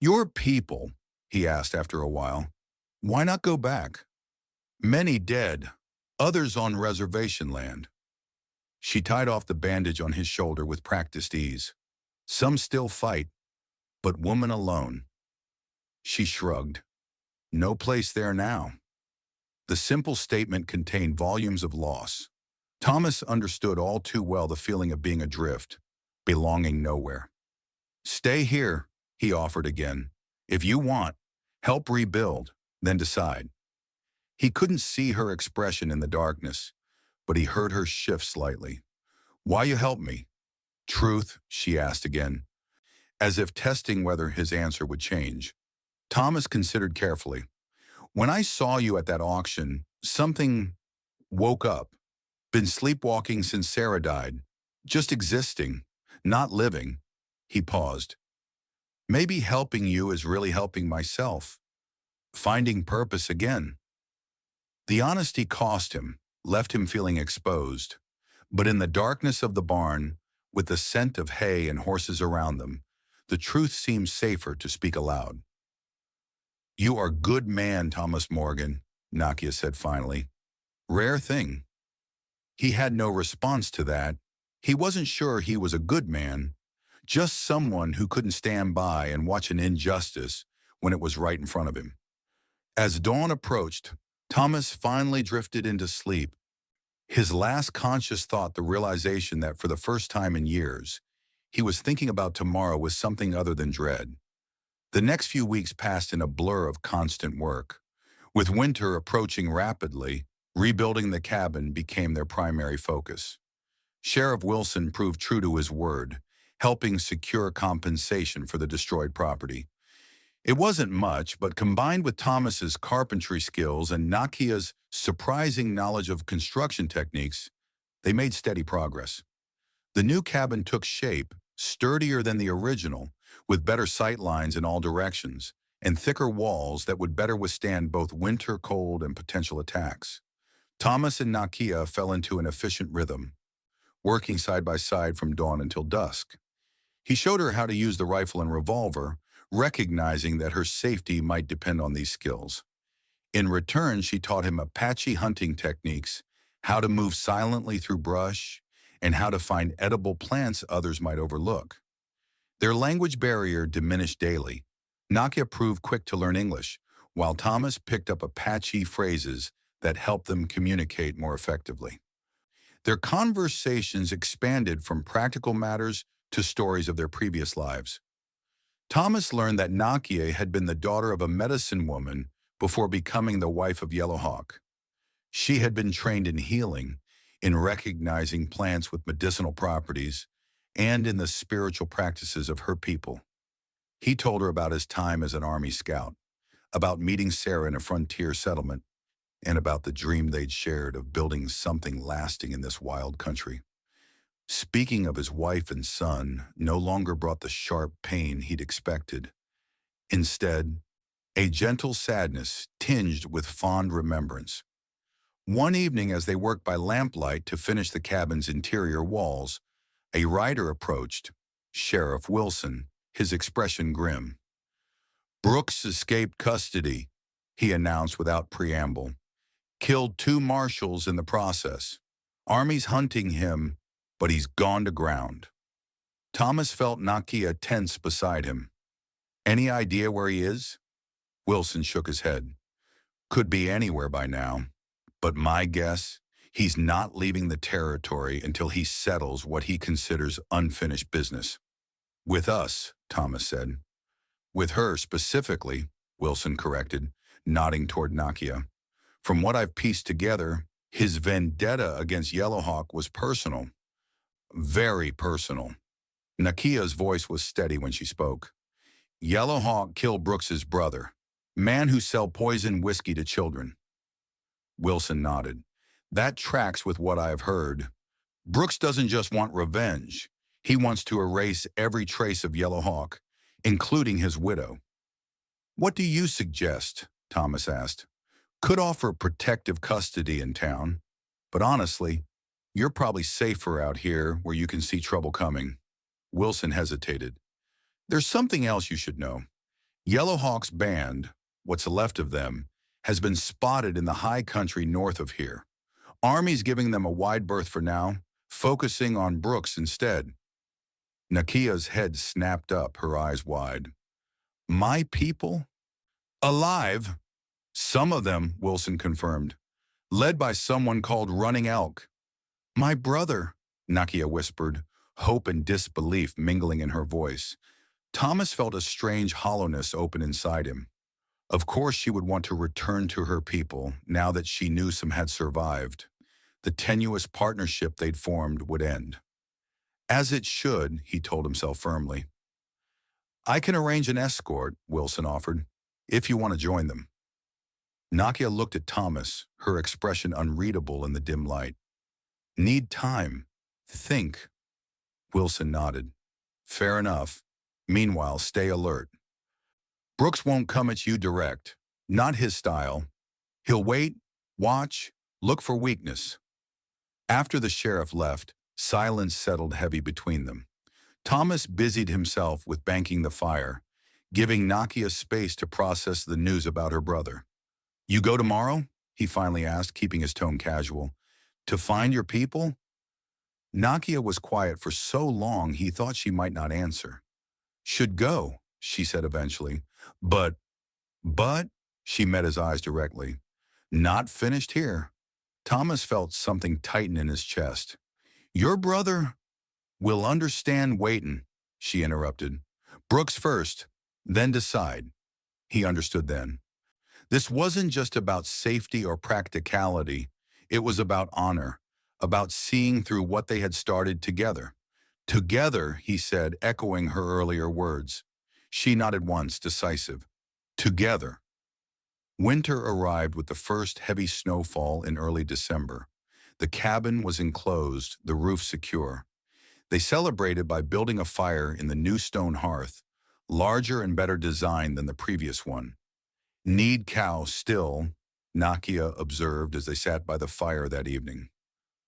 Your people, he asked after a while, why not go back? Many dead, others on reservation land. She tied off the bandage on his shoulder with practiced ease. Some still fight, but woman alone. She shrugged. No place there now. The simple statement contained volumes of loss. Thomas understood all too well the feeling of being adrift, belonging nowhere. Stay here, he offered again. If you want, help rebuild, then decide. He couldn't see her expression in the darkness, but he heard her shift slightly. Why you help me? Truth, she asked again, as if testing whether his answer would change. Thomas considered carefully. When I saw you at that auction, something woke up. Been sleepwalking since Sarah died. Just existing, not living. He paused. Maybe helping you is really helping myself. Finding purpose again. The honesty cost him, left him feeling exposed. But in the darkness of the barn, with the scent of hay and horses around them, the truth seemed safer to speak aloud. You are good man, Thomas Morgan, Nakia said finally. Rare thing. He had no response to that. He wasn't sure he was a good man, just someone who couldn't stand by and watch an injustice when it was right in front of him. As dawn approached, Thomas finally drifted into sleep. His last conscious thought the realization that for the first time in years, he was thinking about tomorrow with something other than dread. The next few weeks passed in a blur of constant work. With winter approaching rapidly, rebuilding the cabin became their primary focus. Sheriff Wilson proved true to his word, helping secure compensation for the destroyed property. It wasn't much, but combined with Thomas's carpentry skills and Nakia's surprising knowledge of construction techniques, they made steady progress. The new cabin took shape, sturdier than the original, with better sight lines in all directions, and thicker walls that would better withstand both winter cold and potential attacks. Thomas and Nakia fell into an efficient rhythm, working side by side from dawn until dusk. He showed her how to use the rifle and revolver, recognizing that her safety might depend on these skills. In return, she taught him Apache hunting techniques, how to move silently through brush, and how to find edible plants others might overlook. Their language barrier diminished daily. Nakia proved quick to learn English, while Thomas picked up Apache phrases that helped them communicate more effectively. Their conversations expanded from practical matters to stories of their previous lives. Thomas learned that Nakia had been the daughter of a medicine woman before becoming the wife of Yellowhawk. She had been trained in healing, in recognizing plants with medicinal properties, and in the spiritual practices of her people. He told her about his time as an Army scout, about meeting Sarah in a frontier settlement, and about the dream they'd shared of building something lasting in this wild country. Speaking of his wife and son no longer brought the sharp pain he'd expected. Instead, a gentle sadness tinged with fond remembrance. One evening as they worked by lamplight to finish the cabin's interior walls, a rider approached, Sheriff Wilson, his expression grim. "Brooks escaped custody," he announced without preamble. "Killed 2 marshals in the process. Army's hunting him, but he's gone to ground." Thomas felt Nakia tense beside him. "Any idea where he is?" Wilson shook his head. "Could be anywhere by now, but my guess, he's not leaving the territory until he settles what he considers unfinished business." "With us," Thomas said. "With her specifically," Wilson corrected, nodding toward Nakia. "From what I've pieced together, his vendetta against Yellowhawk was personal. Very personal." Nakia's voice was steady when she spoke. "Yellowhawk killed Brooks's brother, man who sell poison whiskey to children." Wilson nodded. "That tracks with what I've heard. Brooks doesn't just want revenge. He wants to erase every trace of Yellowhawk, including his widow." "What do you suggest?" Thomas asked. "Could offer protective custody in town, but honestly, you're probably safer out here where you can see trouble coming." Wilson hesitated. "There's something else you should know. Yellowhawk's band, what's left of them, has been spotted in the high country north of here. Army's giving them a wide berth for now, focusing on Brooks instead." Nakia's head snapped up, her eyes wide. "My people? Alive?" "Some of them," Wilson confirmed. "Led by someone called Running Elk." "My brother," Nakia whispered, hope and disbelief mingling in her voice. Thomas felt a strange hollowness open inside him. Of course she would want to return to her people now that she knew some had survived. The tenuous partnership they'd formed would end. "As it should," he told himself firmly. "I can arrange an escort," Wilson offered, "if you want to join them." Nakia looked at Thomas, her expression unreadable in the dim light. "Need time. Think." Wilson nodded. "Fair enough. Meanwhile, stay alert. Brooks won't come at you direct. Not his style. He'll wait, watch, look for weakness." After the sheriff left, silence settled heavy between them. Thomas busied himself with banking the fire, giving Nakia space to process the news about her brother. "You go tomorrow?" he finally asked, keeping his tone casual. "To find your people?" Nakia was quiet for so long he thought she might not answer. "Should go," she said eventually. But, she met his eyes directly. "Not finished here." Thomas felt something tighten in his chest. "Your brother will understand waitin'," she interrupted. "Brooks first, then decide." He understood then. This wasn't just about safety or practicality. It was about honor, about seeing through what they had started together. "Together," he said, echoing her earlier words. She nodded once, decisive. "Together." Winter arrived with the first heavy snowfall in early December. The cabin was enclosed, the roof secure. They celebrated by building a fire in the new stone hearth, larger and better designed than the previous one. Need cow still, Nakia observed as they sat by the fire that evening.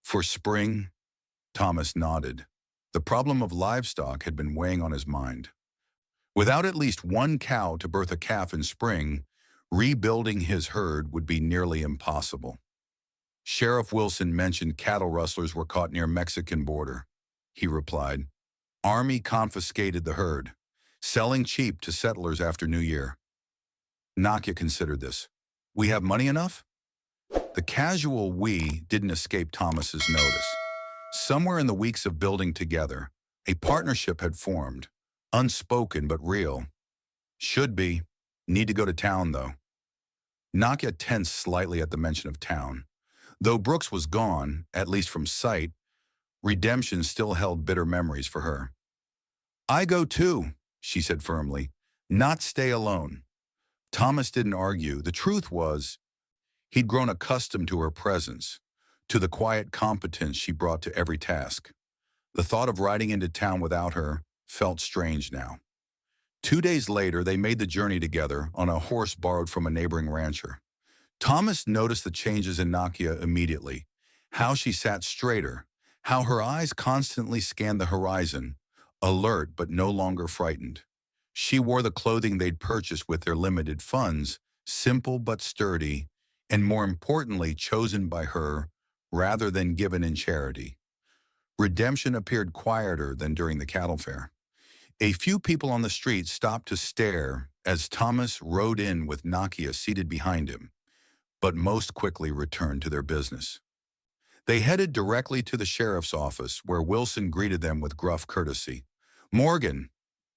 For spring, Thomas nodded. The problem of livestock had been weighing on his mind. Without at least one cow to birth a calf in spring, rebuilding his herd would be nearly impossible. Sheriff Wilson mentioned cattle rustlers were caught near Mexican border. He replied, Army confiscated the herd, selling cheap to settlers after New Year. Nakia considered this. We have money enough? The casual we didn't escape Thomas's notice. Somewhere in the weeks of building together, a partnership had formed, unspoken but real. Should be. Need to go to town, though. Nakia tensed slightly at the mention of town. Though Brooks was gone, at least from sight, redemption still held bitter memories for her. I go too, she said firmly. Not stay alone. Thomas didn't argue. The truth was, he'd grown accustomed to her presence, to the quiet competence she brought to every task. The thought of riding into town without her felt strange now. 2 days later, they made the journey together on a horse borrowed from a neighboring rancher. Thomas noticed the changes in Nakia immediately, how she sat straighter, how her eyes constantly scanned the horizon, alert but no longer frightened. She wore the clothing they'd purchased with their limited funds, simple but sturdy, and more importantly, chosen by her rather than given in charity. Redemption appeared quieter than during the cattle fair. A few people on the street stopped to stare as Thomas rode in with Nakia seated behind him, but most quickly returned to their business. They headed directly to the sheriff's office, where Wilson greeted them with gruff courtesy. Morgan,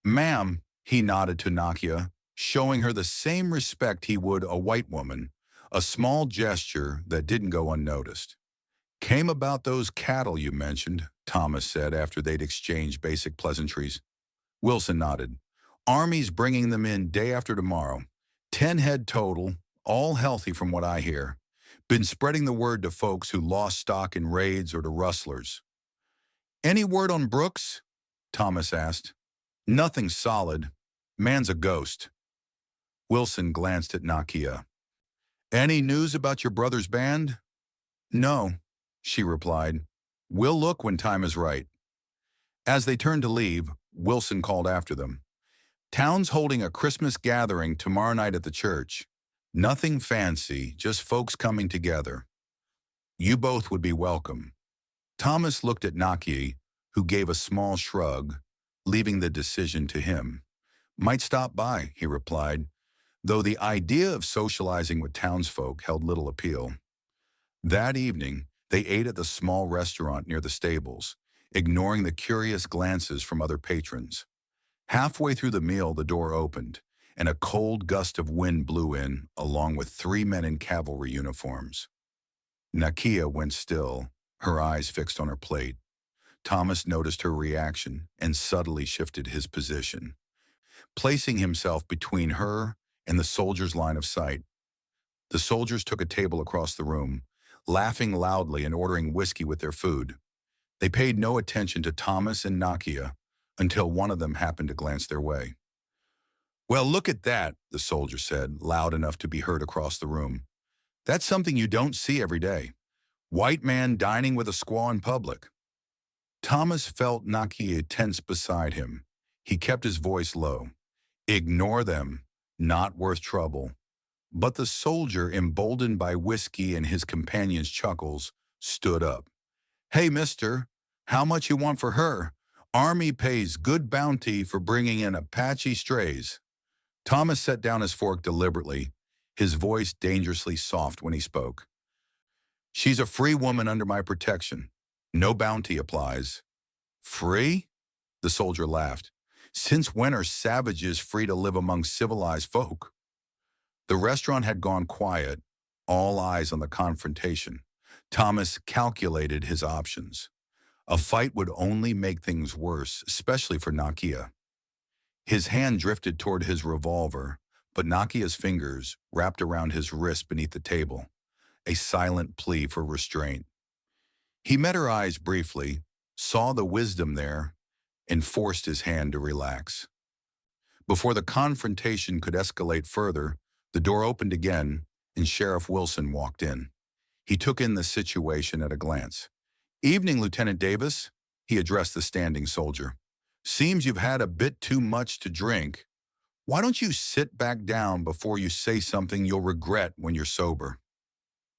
ma'am, he nodded to Nakia, showing her the same respect he would a white woman, a small gesture that didn't go unnoticed. Came about those cattle you mentioned, Thomas said after they'd exchanged basic pleasantries. Wilson nodded. Army's bringing them in day after tomorrow. 10 head total, all healthy from what I hear. Been spreading the word to folks who lost stock in raids or to rustlers. Any word on Brooks? Thomas asked. Nothing solid. Man's a ghost. Wilson glanced at Nakia. Any news about your brother's band? No, she replied. We'll look when time is right. As they turned to leave, Wilson called after them. Town's holding a Christmas gathering tomorrow night at the church. Nothing fancy, just folks coming together. You both would be welcome. Thomas looked at Nakia, who gave a small shrug, leaving the decision to him. Might stop by, he replied, though the idea of socializing with townsfolk held little appeal. That evening, they ate at the small restaurant near the stables, ignoring the curious glances from other patrons. Halfway through the meal, the door opened, and a cold gust of wind blew in, along with 3 men in cavalry uniforms. Nakia went still, her eyes fixed on her plate. Thomas noticed her reaction and subtly shifted his position, placing himself between her and the soldiers' line of sight. The soldiers took a table across the room, laughing loudly and ordering whiskey with their food. They paid no attention to Thomas and Nakia until one of them happened to glance their way. Well, look at that, the soldier said, loud enough to be heard across the room. That's something you don't see every day. White man dining with a squaw in public. Thomas felt Nakia tense beside him. He kept his voice low. Ignore them. Not worth trouble. But the soldier, emboldened by whiskey and his companion's chuckles, stood up. Hey, mister, how much you want for her? Army pays good bounty for bringing in Apache strays. Thomas set down his fork deliberately, his voice dangerously soft when he spoke. She's a free woman under my protection. No bounty applies. Free? The soldier laughed. Since when are savages free to live among civilized folk? The restaurant had gone quiet, all eyes on the confrontation. Thomas calculated his options. A fight would only make things worse, especially for Nakia. His hand drifted toward his revolver, but Nakia's fingers wrapped around his wrist beneath the table, a silent plea for restraint. He met her eyes briefly, saw the wisdom there, and forced his hand to relax. Before the confrontation could escalate further, the door opened again, and Sheriff Wilson walked in. He took in the situation at a glance. "Evening, Lieutenant Davis," he addressed the standing soldier. "Seems you've had a bit too much to drink. Why don't you sit back down before you say something you'll regret when you're sober?"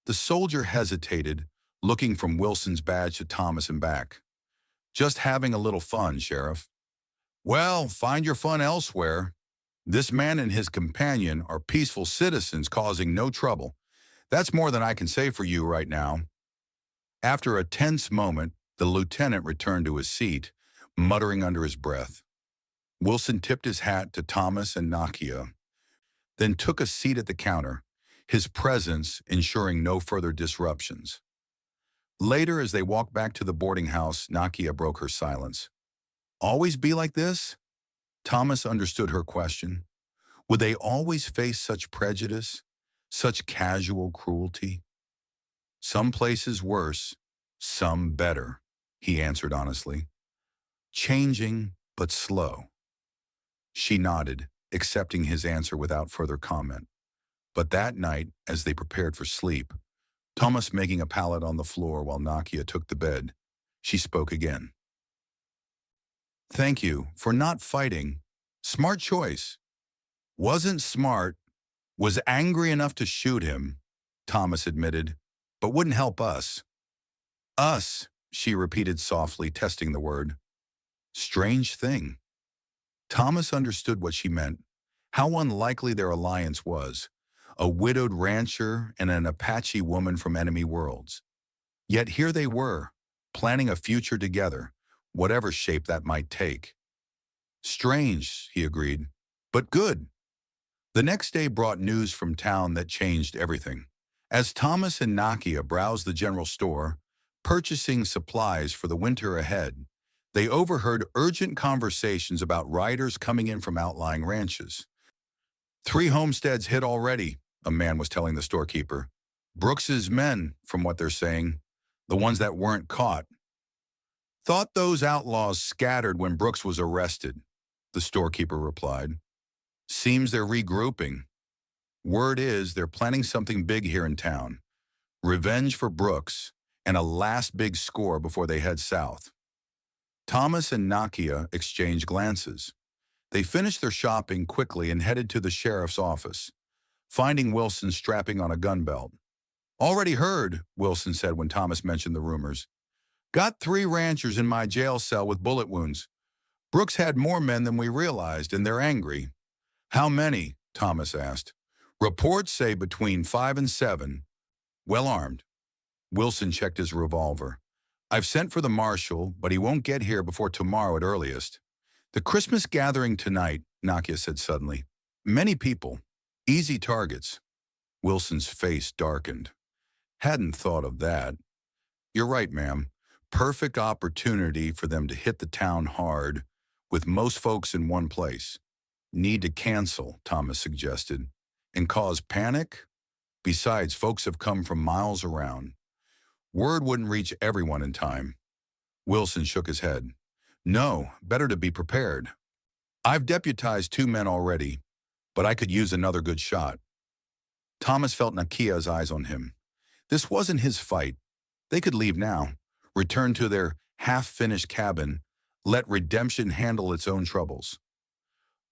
The soldier hesitated, looking from Wilson's badge to Thomas and back. "Just having a little fun, Sheriff." "Well, find your fun elsewhere. This man and his companion are peaceful citizens causing no trouble. That's more than I can say for you right now." After a tense moment, the lieutenant returned to his seat, muttering under his breath. Wilson tipped his hat to Thomas and Nakia, then took a seat at the counter, his presence ensuring no further disruptions. Later, as they walked back to the boarding house, Nakia broke her silence. "Always be like this?" Thomas understood her question. Would they always face such prejudice, such casual cruelty? "Some places worse, some better," he answered honestly. "Changing, but slow." She nodded, accepting his answer without further comment. But that night, as they prepared for sleep, Thomas making a pallet on the floor while Nakia took the bed, she spoke again. "Thank you for not fighting. Smart choice." "Wasn't smart. Was angry enough to shoot him," Thomas admitted, "but wouldn't help us." "Us," she repeated softly, testing the word. Strange thing. Thomas understood what she meant, how unlikely their alliance was, a widowed rancher and an Apache woman from enemy worlds. Yet here they were, planning a future together, whatever shape that might take. "Strange," he agreed, "but good." The next day brought news from town that changed everything. As Thomas and Nakia browsed the general store, purchasing supplies for the winter ahead, they overheard urgent conversations about riders coming in from outlying ranches. "3 homesteads hit already," a man was telling the storekeeper. "Brooks's men, from what they're saying, the ones that weren't caught." "Thought those outlaws scattered when Brooks was arrested," the storekeeper replied. "Seems they're regrouping. Word is they're planning something big here in town. Revenge for Brooks, and a last big score before they head south." Thomas and Nakia exchanged glances. They finished their shopping quickly and headed to the sheriff's office, finding Wilson strapping on a gun belt. "Already heard," Wilson said when Thomas mentioned the rumors. "Got 3 ranchers in my jail cell with bullet wounds. Brooks had more men than we realized, and they're angry." "How many?" Thomas asked. "Reports say between 5 and 7. Well armed." Wilson checked his revolver. "I've sent for the marshal, but he won't get here before tomorrow at earliest." "The Christmas gathering tonight," Nakia said suddenly. "Many people. Easy targets." Wilson's face darkened. "Hadn't thought of that." "You're right, ma'am. Perfect opportunity for them to hit the town hard, with most folks in one place." "Need to cancel," Thomas suggested. "And cause panic? Besides, folks have come from miles around. Word wouldn't reach everyone in time." Wilson shook his head. "No, better to be prepared. I've deputized 2 men already, but I could use another good shot." Thomas felt Nakia's eyes on him. This wasn't his fight. They could leave now, return to their half-finished cabin, let redemption handle its own troubles.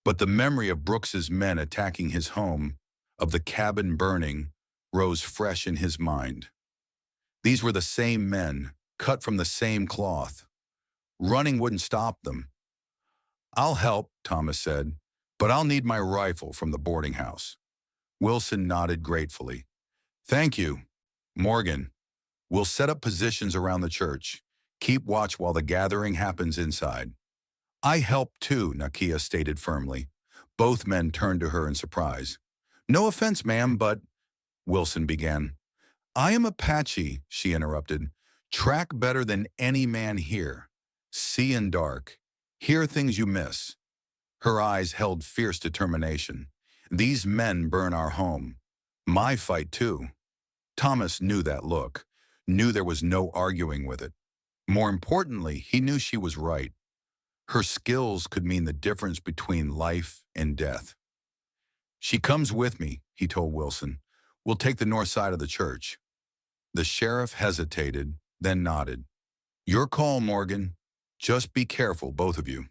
But the memory of Brooks's men attacking his home, of the cabin burning, rose fresh in his mind. These were the same men, cut from the same cloth. Running wouldn't stop them. "I'll help," Thomas said, "but I'll need my rifle from the boarding house." Wilson nodded gratefully. "Thank you. Morgan, we'll set up positions around the church. Keep watch while the gathering happens inside." "I help too," Nakia stated firmly. Both men turned to her in surprise. "No offense, ma'am, but—" Wilson began. "I am Apache," she interrupted. "Track better than any man here. See in dark. Hear things you miss." Her eyes held fierce determination. "These men burn our home. My fight too." Thomas knew that look, knew there was no arguing with it. More importantly, he knew she was right. Her skills could mean the difference between life and death. She comes with me, he told Wilson. We'll take the north side of the church. The sheriff hesitated, then nodded. Your call, Morgan. Just be careful, both of you.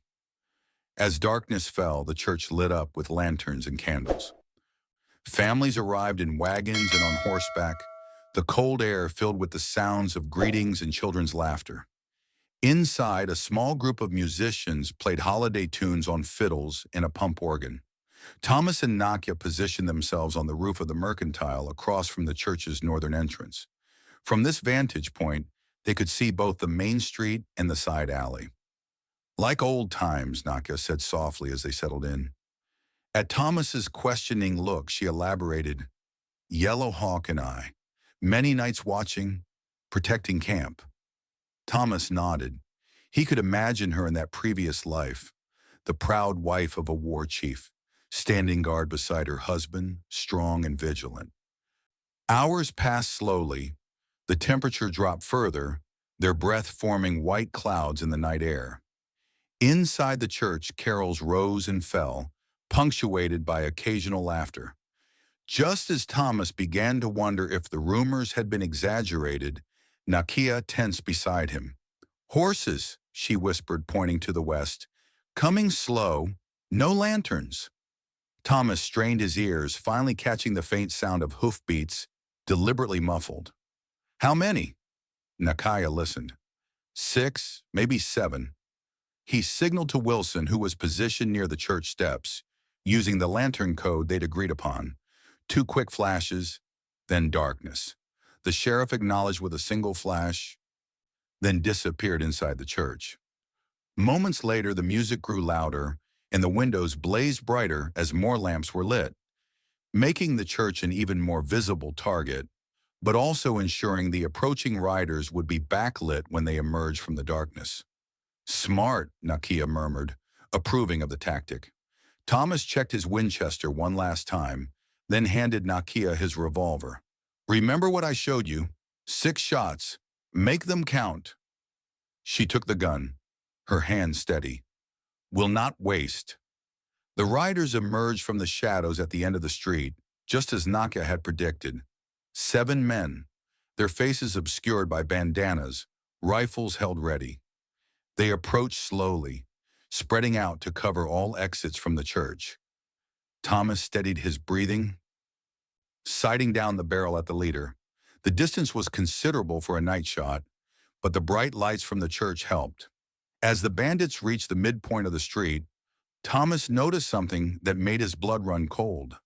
As darkness fell, the church lit up with lanterns and candles. Families arrived in wagons and on horseback, the cold air filled with the sounds of greetings and children's laughter. Inside, a small group of musicians played holiday tunes on fiddles and a pump organ. Thomas and Nakia positioned themselves on the roof of the mercantile across from the church's northern entrance. From this vantage point, they could see both the main street and the side alley. Like old times, Nakia said softly as they settled in. At Thomas's questioning look, she elaborated, Yellow Hawk and I, many nights watching, protecting camp. Thomas nodded. He could imagine her in that previous life, the proud wife of a war chief, standing guard beside her husband, strong and vigilant. Hours passed slowly. The temperature dropped further, their breath forming white clouds in the night air. Inside the church, carols rose and fell, punctuated by occasional laughter. Just as Thomas began to wonder if the rumors had been exaggerated, Nakia tensed beside him. Horses, she whispered, pointing to the west. Coming slow, no lanterns. Thomas strained his ears, finally catching the faint sound of hoofbeats, deliberately muffled. How many? Nakia listened. 6, maybe 7. He signaled to Wilson, who was positioned near the church steps, using the lantern code they'd agreed upon. 2 quick flashes, then darkness. The sheriff acknowledged with a single flash, then disappeared inside the church. Moments later, the music grew louder, and the windows blazed brighter as more lamps were lit, making the church an even more visible target, but also ensuring the approaching riders would be backlit when they emerged from the darkness. Smart, Nakia murmured, approving of the tactic. Thomas checked his Winchester one last time, then handed Nakia his revolver. Remember what I showed you? 6 shots. Make them count. She took the gun, her hand steady. Will not waste. The riders emerged from the shadows at the end of the street, just as Nakia had predicted. 7 men, their faces obscured by bandanas, rifles held ready. They approached slowly, spreading out to cover all exits from the church. Thomas steadied his breathing, sighting down the barrel at the leader. The distance was considerable for a night shot, but the bright lights from the church helped. As the bandits reached the midpoint of the street, Thomas noticed something that made his blood run cold.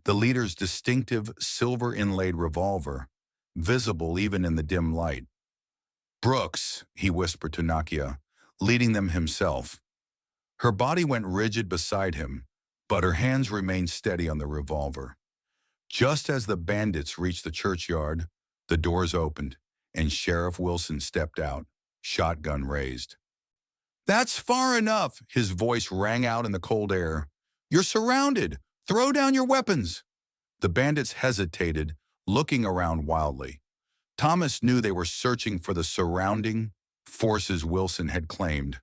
The leader's distinctive silver-inlaid revolver, visible even in the dim light. Brooks, he whispered to Nakia, leading them himself. Her body went rigid beside him, but her hands remained steady on the revolver. Just as the bandits reached the churchyard, the doors opened, and Sheriff Wilson stepped out, shotgun raised. That's far enough, his voice rang out in the cold air. You're surrounded. Throw down your weapons. The bandits hesitated, looking around wildly. Thomas knew they were searching for the surrounding forces Wilson had claimed,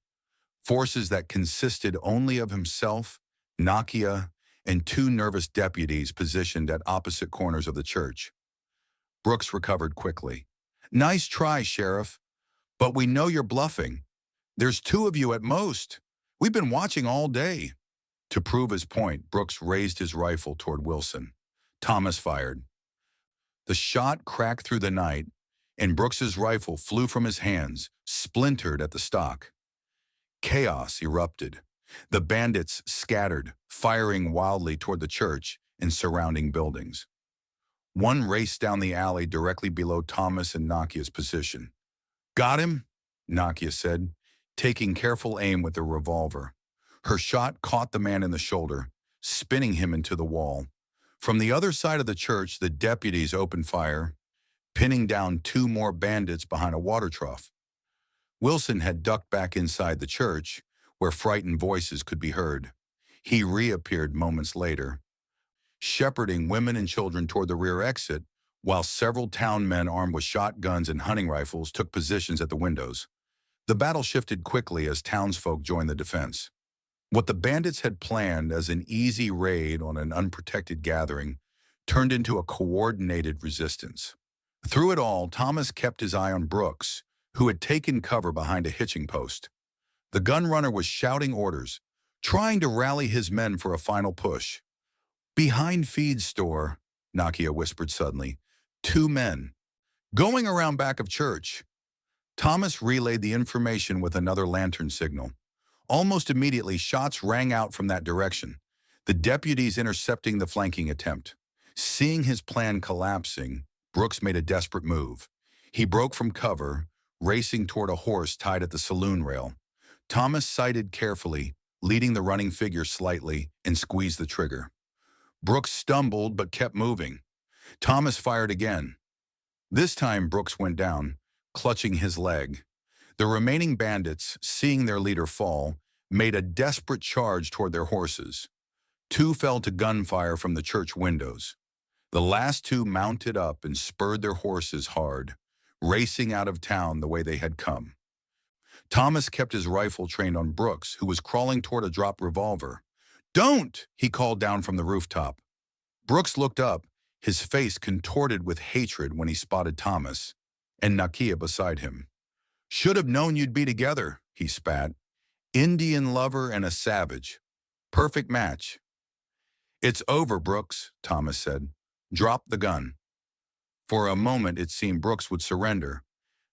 forces that consisted only of himself, Nakia, and 2 nervous deputies positioned at opposite corners of the church. Brooks recovered quickly. Nice try, Sheriff, but we know you're bluffing. There's 2 of you at most. We've been watching all day. To prove his point, Brooks raised his rifle toward Wilson. Thomas fired. The shot cracked through the night, and Brooks's rifle flew from his hands, splintered at the stock. Chaos erupted. The bandits scattered, firing wildly toward the church and surrounding buildings. One raced down the alley directly below Thomas and Nakia's position. Got him? Nakia said, taking careful aim with the revolver. Her shot caught the man in the shoulder, spinning him into the wall. From the other side of the church, the deputies opened fire, pinning down 2 more bandits behind a water trough. Wilson had ducked back inside the church, where frightened voices could be heard. He reappeared moments later, shepherding women and children toward the rear exit, while several town men armed with shotguns and hunting rifles took positions at the windows. The battle shifted quickly as townsfolk joined the defense. What the bandits had planned as an easy raid on an unprotected gathering turned into a coordinated resistance. Through it all, Thomas kept his eye on Brooks, who had taken cover behind a hitching post. The gunrunner was shouting orders, trying to rally his men for a final push. Behind feed store, Nakia whispered suddenly, 2 men, going around back of church. Thomas relayed the information with another lantern signal. Almost immediately, shots rang out from that direction, the deputies intercepting the flanking attempt. Seeing his plan collapsing, Brooks made a desperate move. He broke from cover, racing toward a horse tied at the saloon rail. Thomas sighted carefully, leading the running figure slightly, and squeezed the trigger. Brooks stumbled but kept moving. Thomas fired again. This time Brooks went down, clutching his leg. The remaining bandits, seeing their leader fall, made a desperate charge toward their horses. 2 fell to gunfire from the church windows. The last 2 mounted up and spurred their horses hard, racing out of town the way they had come. Thomas kept his rifle trained on Brooks, who was crawling toward a dropped revolver. "Don't!" he called down from the rooftop. Brooks looked up, his face contorted with hatred when he spotted Thomas and Nakia beside him. "Should have known you'd be together," he spat. "Indian lover and a savage. Perfect match." "It's over, Brooks," Thomas said. "Drop the gun." For a moment it seemed Brooks would surrender.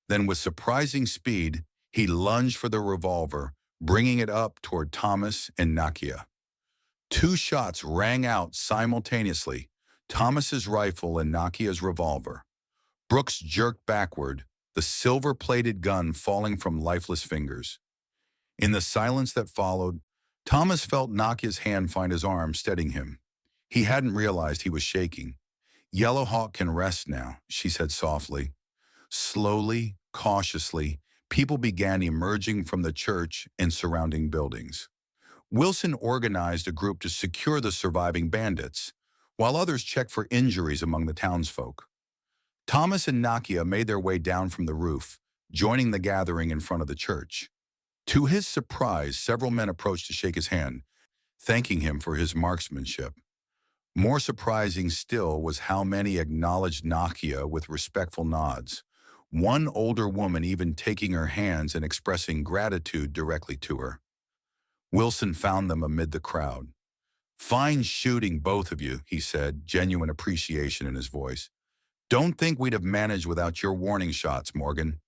Then with surprising speed, he lunged for the revolver, bringing it up toward Thomas and Nakia. 2 shots rang out simultaneously, Thomas's rifle and Nakia's revolver. Brooks jerked backward, the silver-plated gun falling from lifeless fingers. In the silence that followed, Thomas felt Nakia's hand find his arm, steadying him. He hadn't realized he was shaking. "Yellowhawk can rest now," she said softly. Slowly, cautiously, people began emerging from the church and surrounding buildings. Wilson organized a group to secure the surviving bandits, while others checked for injuries among the townsfolk. Thomas and Nakia made their way down from the roof, joining the gathering in front of the church. To his surprise, several men approached to shake his hand, thanking him for his marksmanship. More surprising still was how many acknowledged Nakia with respectful nods, one older woman even taking her hands and expressing gratitude directly to her. Wilson found them amid the crowd. "Fine shooting, both of you," he said, genuine appreciation in his voice. "Don't think we'd have managed without your warning shots, Morgan."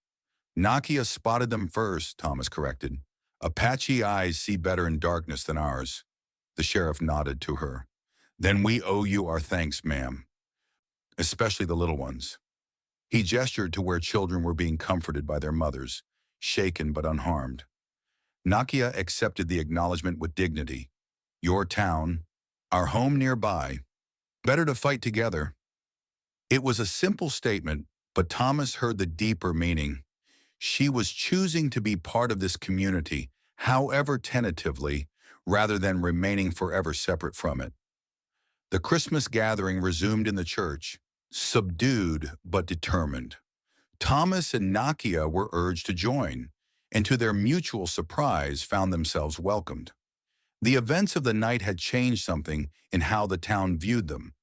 "Nakia spotted them first," Thomas corrected. "Apache eyes see better in darkness than ours." The sheriff nodded to her. "Then we owe you our thanks, ma'am. Especially the little ones." He gestured to where children were being comforted by their mothers, shaken but unharmed. Nakia accepted the acknowledgement with dignity. "Your town, our home nearby. Better to fight together." It was a simple statement, but Thomas heard the deeper meaning. She was choosing to be part of this community, however tentatively, rather than remaining forever separate from it. The Christmas gathering resumed in the church, subdued but determined. Thomas and Nakia were urged to join, and to their mutual surprise found themselves welcomed. The events of the night had changed something in how the town viewed them,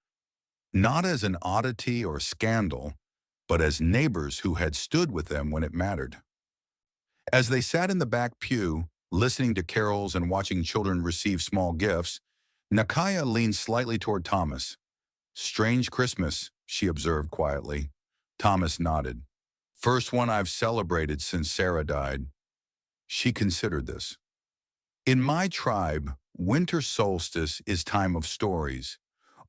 not as an oddity or scandal, but as neighbors who had stood with them when it mattered. As they sat in the back pew, listening to carols and watching children receive small gifts, Nakia leaned slightly toward Thomas. "Strange Christmas," she observed quietly. Thomas nodded. "First one I've celebrated since Sarah died." She considered this. "In my tribe, winter solstice is time of stories,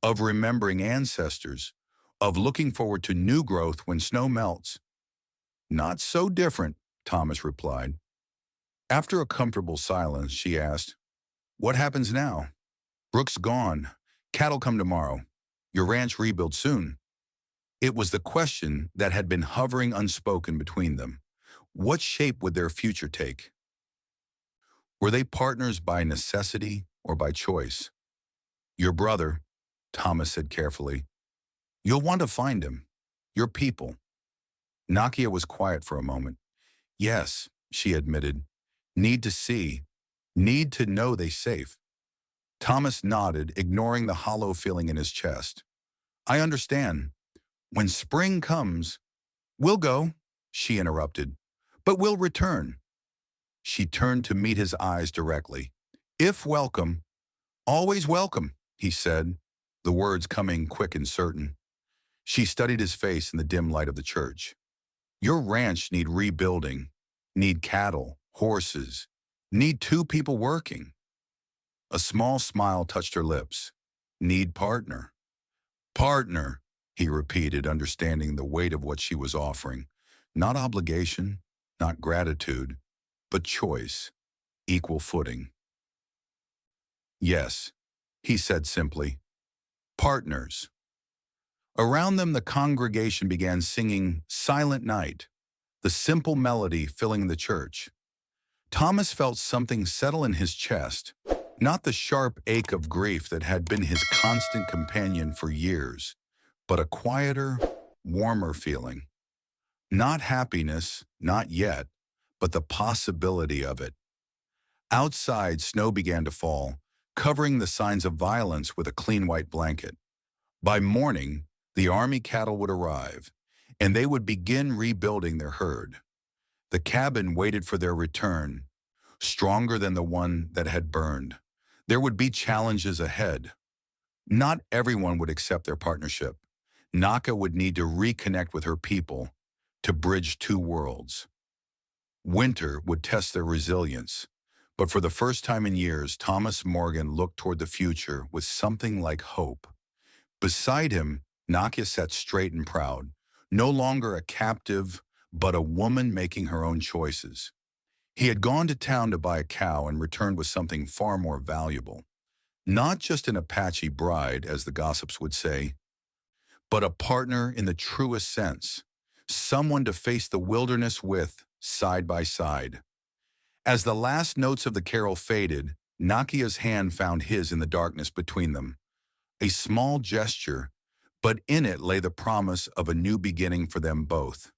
of remembering ancestors, of looking forward to new growth when snow melts." "Not so different," Thomas replied. After a comfortable silence, she asked, "What happens now? Brooks gone. Cattle come tomorrow. Your ranch rebuild soon." It was the question that had been hovering unspoken between them. What shape would their future take? Were they partners by necessity or by choice? "Your brother," Thomas said carefully. "You'll want to find him. Your people." Nakia was quiet for a moment. "Yes, she admitted. Need to see. Need to know they safe. Thomas nodded, ignoring the hollow feeling in his chest. I understand. When spring comes, we'll go, she interrupted. But we'll return. She turned to meet his eyes directly. If welcome, always welcome, he said, the words coming quick and certain. She studied his face in the dim light of the church. Your ranch need rebuilding, need cattle, horses, need two people working. A small smile touched her lips. Need partner. Partner, he repeated, understanding the weight of what she was offering. Not obligation, not gratitude, but choice, equal footing. Yes, he said simply. Partners. Around them the congregation began singing Silent Night, the simple melody filling the church. Thomas felt something settle in his chest, not the sharp ache of grief that had been his constant companion for years, but a quieter, warmer feeling. Not happiness, not yet, but the possibility of it. Outside, snow began to fall, covering the signs of violence with a clean white blanket. By morning, the army cattle would arrive, and they would begin rebuilding their herd. The cabin waited for their return, stronger than the one that had burned. There would be challenges ahead. Not everyone would accept their partnership. Naka would need to reconnect with her people to bridge two worlds. Winter would test their resilience, but for the first time in years, Thomas Morgan looked toward the future with something like hope. Beside him, Nakia sat straight and proud, no longer a captive, but a woman making her own choices. He had gone to town to buy a cow and returned with something far more valuable. Not just an Apache bride, as the gossips would say, but a partner in the truest sense, someone to face the wilderness with, side by side. As the last notes of the carol faded, Nakia's hand found his in the darkness between them. A small gesture, but in it lay the promise of a new beginning for them both.